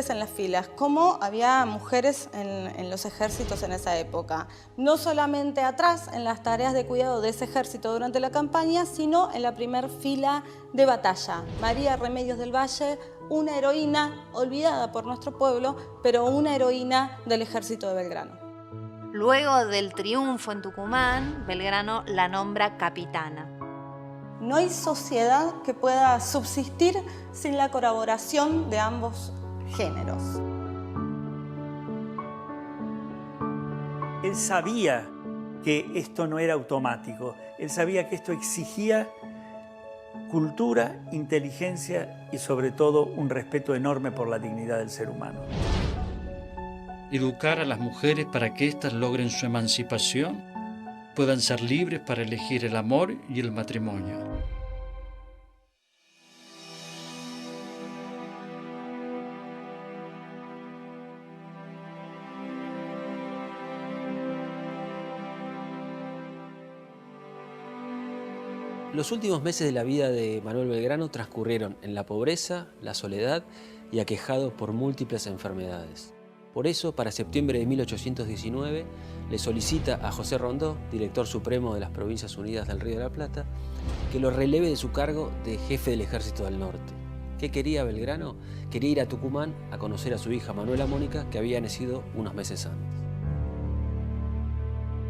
[SPEAKER 14] en las filas, como había mujeres en los ejércitos en esa época. No solamente atrás, en las tareas de cuidado de ese ejército durante la campaña, sino en la primer fila de batalla. María Remedios del Valle, una heroína olvidada por nuestro pueblo, pero una heroína del ejército de Belgrano.
[SPEAKER 2] Luego del triunfo en Tucumán, Belgrano la nombra capitana.
[SPEAKER 14] No hay sociedad que pueda subsistir sin la colaboración de ambos géneros.
[SPEAKER 3] Él sabía que esto no era automático. Él sabía que esto exigía cultura, inteligencia y sobre todo un respeto enorme por la dignidad del ser humano.
[SPEAKER 17] educar a las mujeres para que éstas logren su emancipación, puedan ser libres para elegir el amor y el matrimonio.
[SPEAKER 1] Los últimos meses de la vida de Manuel Belgrano transcurrieron en la pobreza, la soledad y aquejado por múltiples enfermedades. Por eso, para septiembre de 1819, le solicita a José Rondó, director supremo de las Provincias Unidas del Río de la Plata, que lo releve de su cargo de jefe del Ejército del Norte. ¿Qué quería Belgrano? Quería ir a Tucumán a conocer a su hija Manuela Mónica, que había nacido unos meses antes.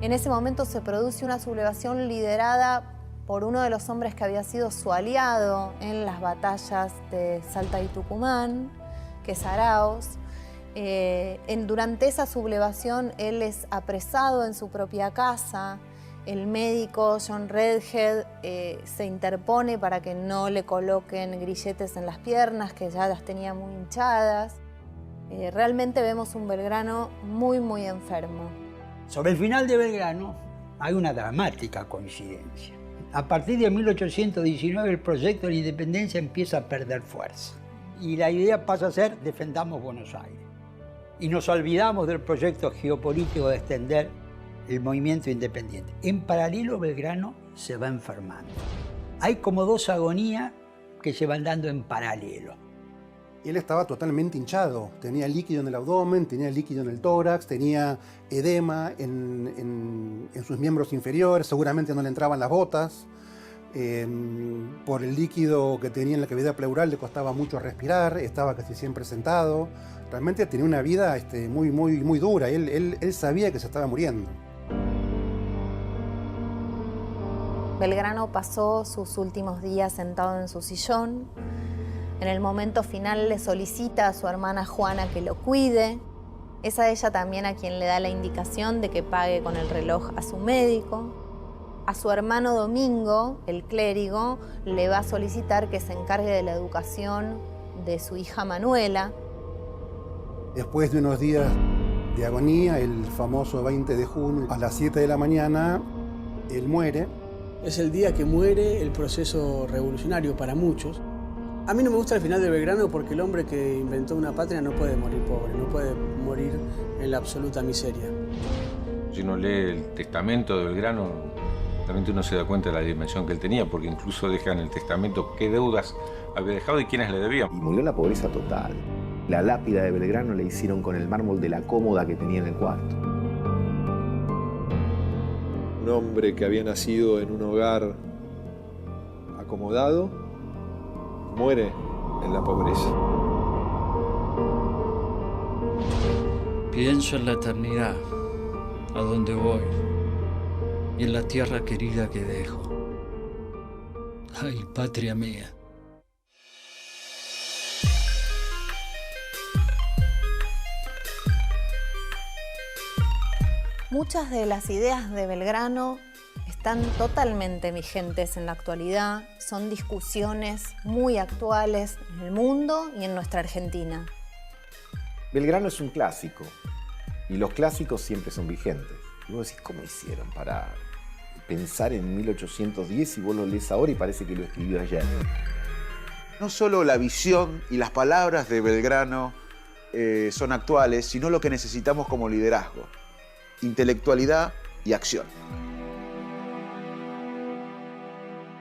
[SPEAKER 2] En ese momento se produce una sublevación liderada por uno de los hombres que había sido su aliado en las batallas de Salta y Tucumán, que es Araos. Durante esa sublevación él es apresado en su propia casa. El médico John Redhead se interpone para que no le coloquen grilletes en las piernas, que ya las tenía muy hinchadas. Realmente vemos un Belgrano muy, muy enfermo.
[SPEAKER 13] Sobre el final de Belgrano hay una dramática coincidencia. A partir de 1819 el proyecto de la independencia empieza a perder fuerza y la idea pasa a ser defendamos Buenos Aires. Y nos olvidamos del proyecto geopolítico de extender el movimiento independiente. En paralelo Belgrano se va enfermando. Hay como dos agonías que se van dando en paralelo.
[SPEAKER 22] Él estaba totalmente hinchado, tenía líquido en el abdomen, tenía líquido en el tórax, tenía edema en sus miembros inferiores, seguramente no le entraban las botas. Por el líquido que tenía en la cavidad pleural le costaba mucho respirar, estaba casi siempre sentado. Realmente tenía una vida muy dura, él sabía que se estaba muriendo.
[SPEAKER 2] Belgrano pasó sus últimos días sentado en su sillón. En el momento final le solicita a su hermana Juana que lo cuide. Es a ella también a quien le da la indicación de que pague con el reloj a su médico. A su hermano Domingo, el clérigo, le va a solicitar que se encargue de la educación de su hija Manuela.
[SPEAKER 22] Después de unos días de agonía, el famoso 20 de junio, a las 7 de la mañana, él muere.
[SPEAKER 6] Es el día que muere el proceso revolucionario para muchos. A mí no me gusta el final de Belgrano porque el hombre que inventó una patria no puede morir pobre, no puede morir en la absoluta miseria.
[SPEAKER 5] Si uno lee el testamento de Belgrano, realmente uno se da cuenta de la dimensión que él tenía, porque incluso deja en el testamento qué deudas había dejado y quiénes le debían.
[SPEAKER 18] Y murió en la pobreza total. La lápida de Belgrano la hicieron con el mármol de la cómoda que tenía en el cuarto.
[SPEAKER 4] Un hombre que había nacido en un hogar acomodado, muere en la pobreza.
[SPEAKER 17] Pienso en la eternidad, a donde voy, y en la tierra querida que dejo. Ay, patria mía.
[SPEAKER 2] Muchas de las ideas de Belgrano están totalmente vigentes en la actualidad, son discusiones muy actuales en el mundo y en nuestra Argentina.
[SPEAKER 18] Belgrano es un clásico, y los clásicos siempre son vigentes. Y vos decís, ¿cómo hicieron para pensar en 1810 y vos lo lees ahora y parece que lo escribió ayer?
[SPEAKER 12] No solo la visión y las palabras de Belgrano son actuales, sino lo que necesitamos como liderazgo, intelectualidad y acción.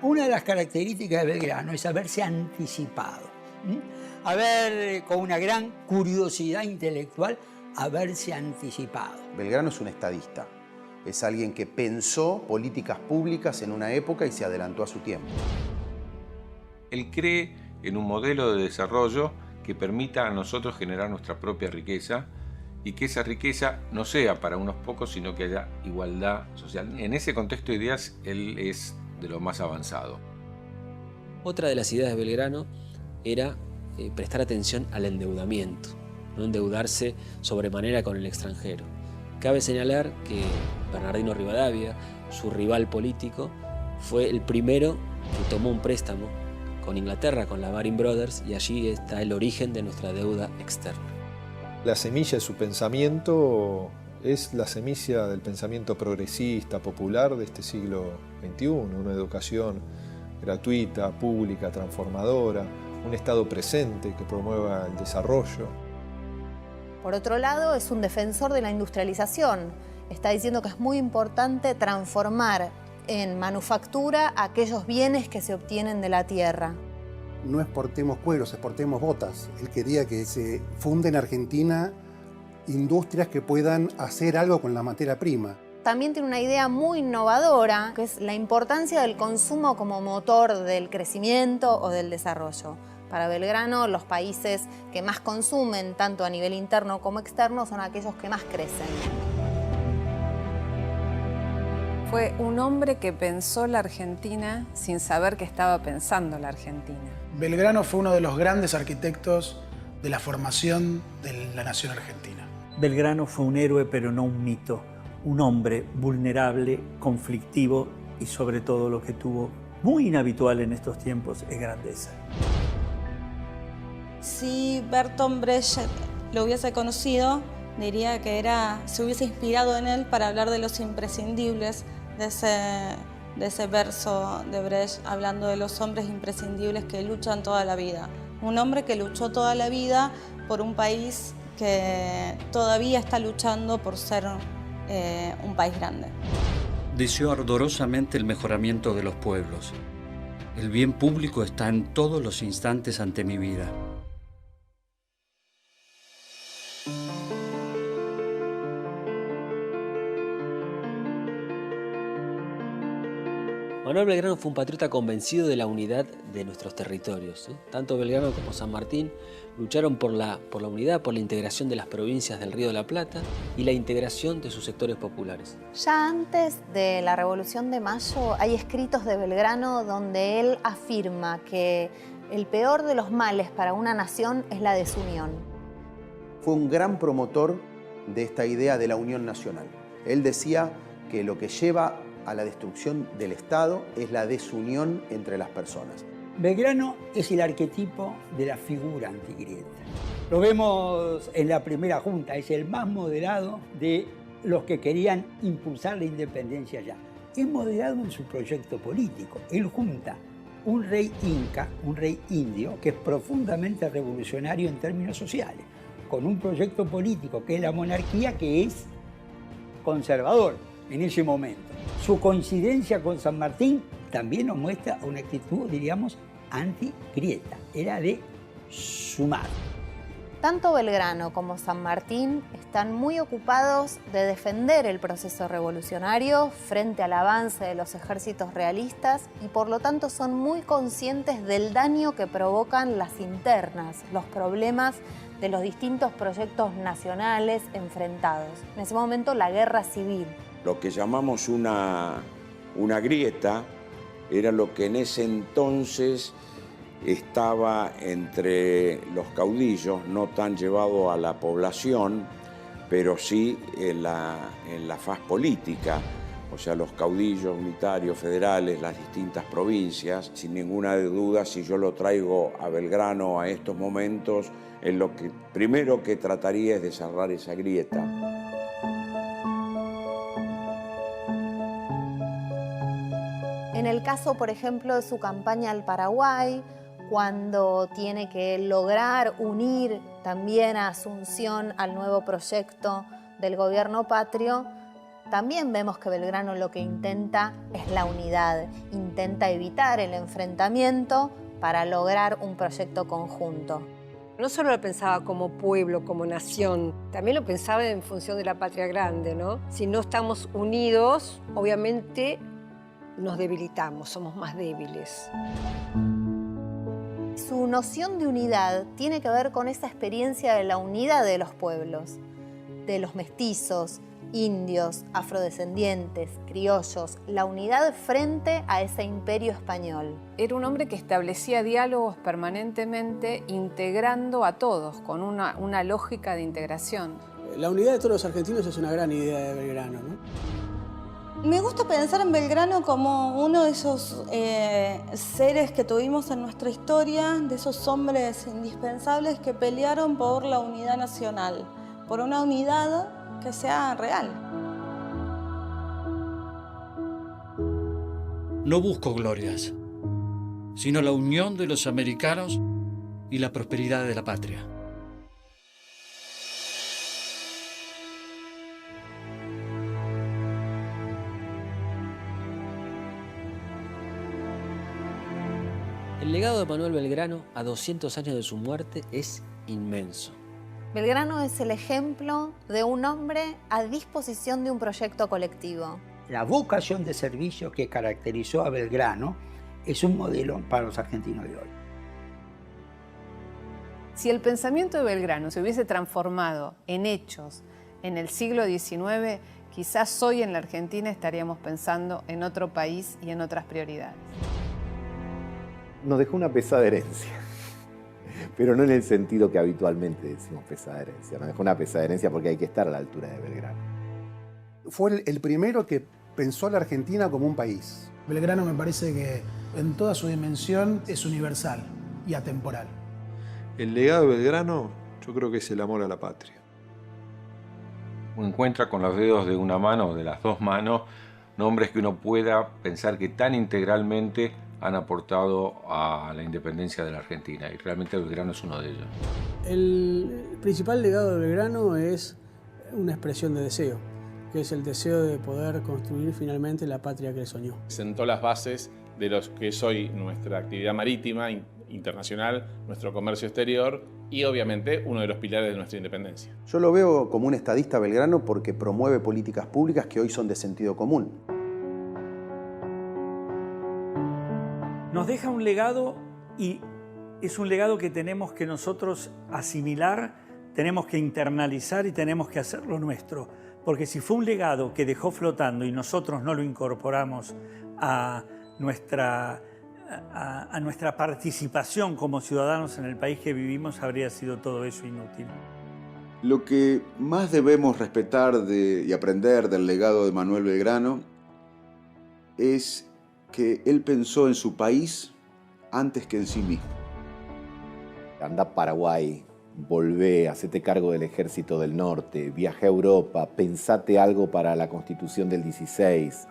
[SPEAKER 13] Una de las características de Belgrano es haberse anticipado, haber, con una gran curiosidad intelectual, haberse anticipado.
[SPEAKER 16] Belgrano es un estadista, es alguien que pensó políticas públicas en una época y se adelantó a su tiempo.
[SPEAKER 5] Él cree en un modelo de desarrollo que permita a nosotros generar nuestra propia riqueza y que esa riqueza no sea para unos pocos, sino que haya igualdad social. En ese contexto de ideas, él es de lo más avanzado.
[SPEAKER 1] Otra de las ideas de Belgrano era prestar atención al endeudamiento, no endeudarse sobremanera con el extranjero. Cabe señalar que Bernardino Rivadavia, su rival político, fue el primero que tomó un préstamo con Inglaterra, con la Baring Brothers, y allí está el origen de nuestra deuda externa.
[SPEAKER 4] La semilla de su pensamiento es la semilla del pensamiento progresista, popular de este siglo XXI, una educación gratuita, pública, transformadora, un Estado presente que promueva el desarrollo.
[SPEAKER 2] Por otro lado, es un defensor de la industrialización. Está diciendo que es muy importante transformar en manufactura aquellos bienes que se obtienen de la tierra.
[SPEAKER 22] No exportemos cueros, exportemos botas. Él quería que se funde en Argentina industrias que puedan hacer algo con la materia prima.
[SPEAKER 2] También tiene una idea muy innovadora, que es la importancia del consumo como motor del crecimiento o del desarrollo. Para Belgrano, los países que más consumen, tanto a nivel interno como externo, son aquellos que más crecen.
[SPEAKER 8] Fue un hombre que pensó la Argentina sin saber que estaba pensando la Argentina.
[SPEAKER 6] Belgrano fue uno de los grandes arquitectos de la formación de la nación argentina.
[SPEAKER 3] Belgrano fue un héroe, pero no un mito. Un hombre vulnerable, conflictivo y sobre todo lo que tuvo muy inhabitual en estos tiempos es grandeza.
[SPEAKER 14] Si Bertolt Brecht lo hubiese conocido, diría que se hubiese inspirado en él para hablar de los imprescindibles, de ese verso de Brecht, hablando de los hombres imprescindibles que luchan toda la vida. Un hombre que luchó toda la vida por un país que todavía está luchando por ser un país grande.
[SPEAKER 17] Deseó ardorosamente el mejoramiento de los pueblos. El bien público está en todos los instantes ante mi vida.
[SPEAKER 1] Manuel Belgrano fue un patriota convencido de la unidad de nuestros territorios. Tanto Belgrano como San Martín lucharon por la unidad, por la integración de las provincias del Río de la Plata y la integración de sus sectores populares.
[SPEAKER 2] Ya antes de la Revolución de Mayo hay escritos de Belgrano donde él afirma que el peor de los males para una nación es la desunión.
[SPEAKER 16] Fue un gran promotor de esta idea de la unión nacional. Él decía que lo que lleva a la destrucción del Estado es la desunión entre las personas.
[SPEAKER 13] Belgrano es el arquetipo de la figura antigrieta. Lo vemos en la primera junta, es el más moderado de los que querían impulsar la independencia ya. Es moderado en su proyecto político. Él junta un rey inca, un rey indio, que es profundamente revolucionario en términos sociales, con un proyecto político que es la monarquía, que es conservador en ese momento. Su coincidencia con San Martín también nos muestra una actitud, diríamos, anti-grieta. Era de sumar.
[SPEAKER 2] Tanto Belgrano como San Martín están muy ocupados de defender el proceso revolucionario frente al avance de los ejércitos realistas y por lo tanto son muy conscientes del daño que provocan las internas, los problemas de los distintos proyectos nacionales enfrentados. En ese momento, la guerra civil.
[SPEAKER 10] Lo que llamamos una grieta era lo que en ese entonces estaba entre los caudillos, no tan llevado a la población, pero sí en la faz política, o sea, los caudillos unitarios, federales, las distintas provincias. Sin ninguna duda, si yo lo traigo a Belgrano a estos momentos, en lo que primero que trataría es de cerrar esa grieta.
[SPEAKER 2] En el caso, por ejemplo, de su campaña al Paraguay, cuando tiene que lograr unir también a Asunción al nuevo proyecto del gobierno patrio, también vemos que Belgrano lo que intenta es la unidad, intenta evitar el enfrentamiento para lograr un proyecto conjunto.
[SPEAKER 23] No solo lo pensaba como pueblo, como nación, también lo pensaba en función de la patria grande, ¿no? Si no estamos unidos, obviamente nos debilitamos, somos más débiles.
[SPEAKER 2] Su noción de unidad tiene que ver con esa experiencia de la unidad de los pueblos, de los mestizos, indios, afrodescendientes, criollos, la unidad frente a ese imperio español.
[SPEAKER 8] Era un hombre que establecía diálogos permanentemente, integrando a todos, con una lógica de integración.
[SPEAKER 6] La unidad de todos los argentinos es una gran idea de Belgrano, ¿no?
[SPEAKER 14] Me gusta pensar en Belgrano como uno de esos seres que tuvimos en nuestra historia, de esos hombres indispensables que pelearon por la unidad nacional, por una unidad que sea real.
[SPEAKER 17] No busco glorias, sino la unión de los americanos y la prosperidad de la patria.
[SPEAKER 1] El legado de Manuel Belgrano a 200 años de su muerte es inmenso.
[SPEAKER 2] Belgrano es el ejemplo de un hombre a disposición de un proyecto colectivo.
[SPEAKER 13] La vocación de servicio que caracterizó a Belgrano es un modelo para los argentinos de hoy.
[SPEAKER 8] Si el pensamiento de Belgrano se hubiese transformado en hechos en el siglo XIX, quizás hoy en la Argentina estaríamos pensando en otro país y en otras prioridades.
[SPEAKER 18] Nos dejó una pesada herencia, pero no en el sentido que habitualmente decimos pesada herencia. Nos dejó una pesada herencia porque hay que estar a la altura de Belgrano.
[SPEAKER 22] Fue el primero que pensó a la Argentina como un país.
[SPEAKER 6] Belgrano me parece que en toda su dimensión es universal y atemporal.
[SPEAKER 4] El legado de Belgrano yo creo que es el amor a la patria.
[SPEAKER 5] Uno encuentra con los dedos de una mano o de las dos manos nombres que uno pueda pensar que tan integralmente han aportado a la independencia de la Argentina, y realmente Belgrano es uno de ellos.
[SPEAKER 6] El principal legado de Belgrano es una expresión de deseo, que es el deseo de poder construir finalmente la patria que él soñó.
[SPEAKER 11] Sentó las bases de lo que es hoy nuestra actividad marítima internacional, nuestro comercio exterior y obviamente uno de los pilares de nuestra independencia.
[SPEAKER 16] Yo lo veo como un estadista Belgrano porque promueve políticas públicas que hoy son de sentido común.
[SPEAKER 3] Nos deja un legado y es un legado que tenemos que nosotros asimilar, tenemos que internalizar y tenemos que hacerlo nuestro. Porque si fue un legado que dejó flotando y nosotros no lo incorporamos a nuestra participación como ciudadanos en el país que vivimos, habría sido todo eso inútil.
[SPEAKER 12] Lo que más debemos respetar y aprender del legado de Manuel Belgrano es que él pensó en su país antes que en sí mismo.
[SPEAKER 18] Anda a Paraguay, volvé, hacete cargo del Ejército del Norte, viajá a Europa, pensate algo para la Constitución del 16.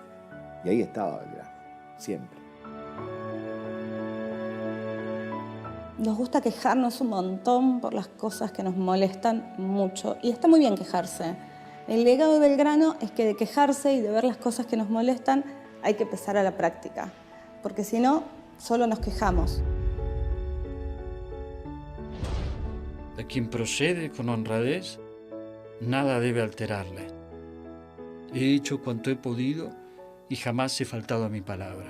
[SPEAKER 18] Y ahí estaba Belgrano, siempre.
[SPEAKER 14] Nos gusta quejarnos un montón por las cosas que nos molestan mucho. Y está muy bien quejarse. El legado de Belgrano es que de quejarse y de ver las cosas que nos molestan hay que pasar a la práctica. Porque si no, solo nos quejamos.
[SPEAKER 17] De quien procede con honradez, nada debe alterarle. He hecho cuanto he podido y jamás he faltado a mi palabra.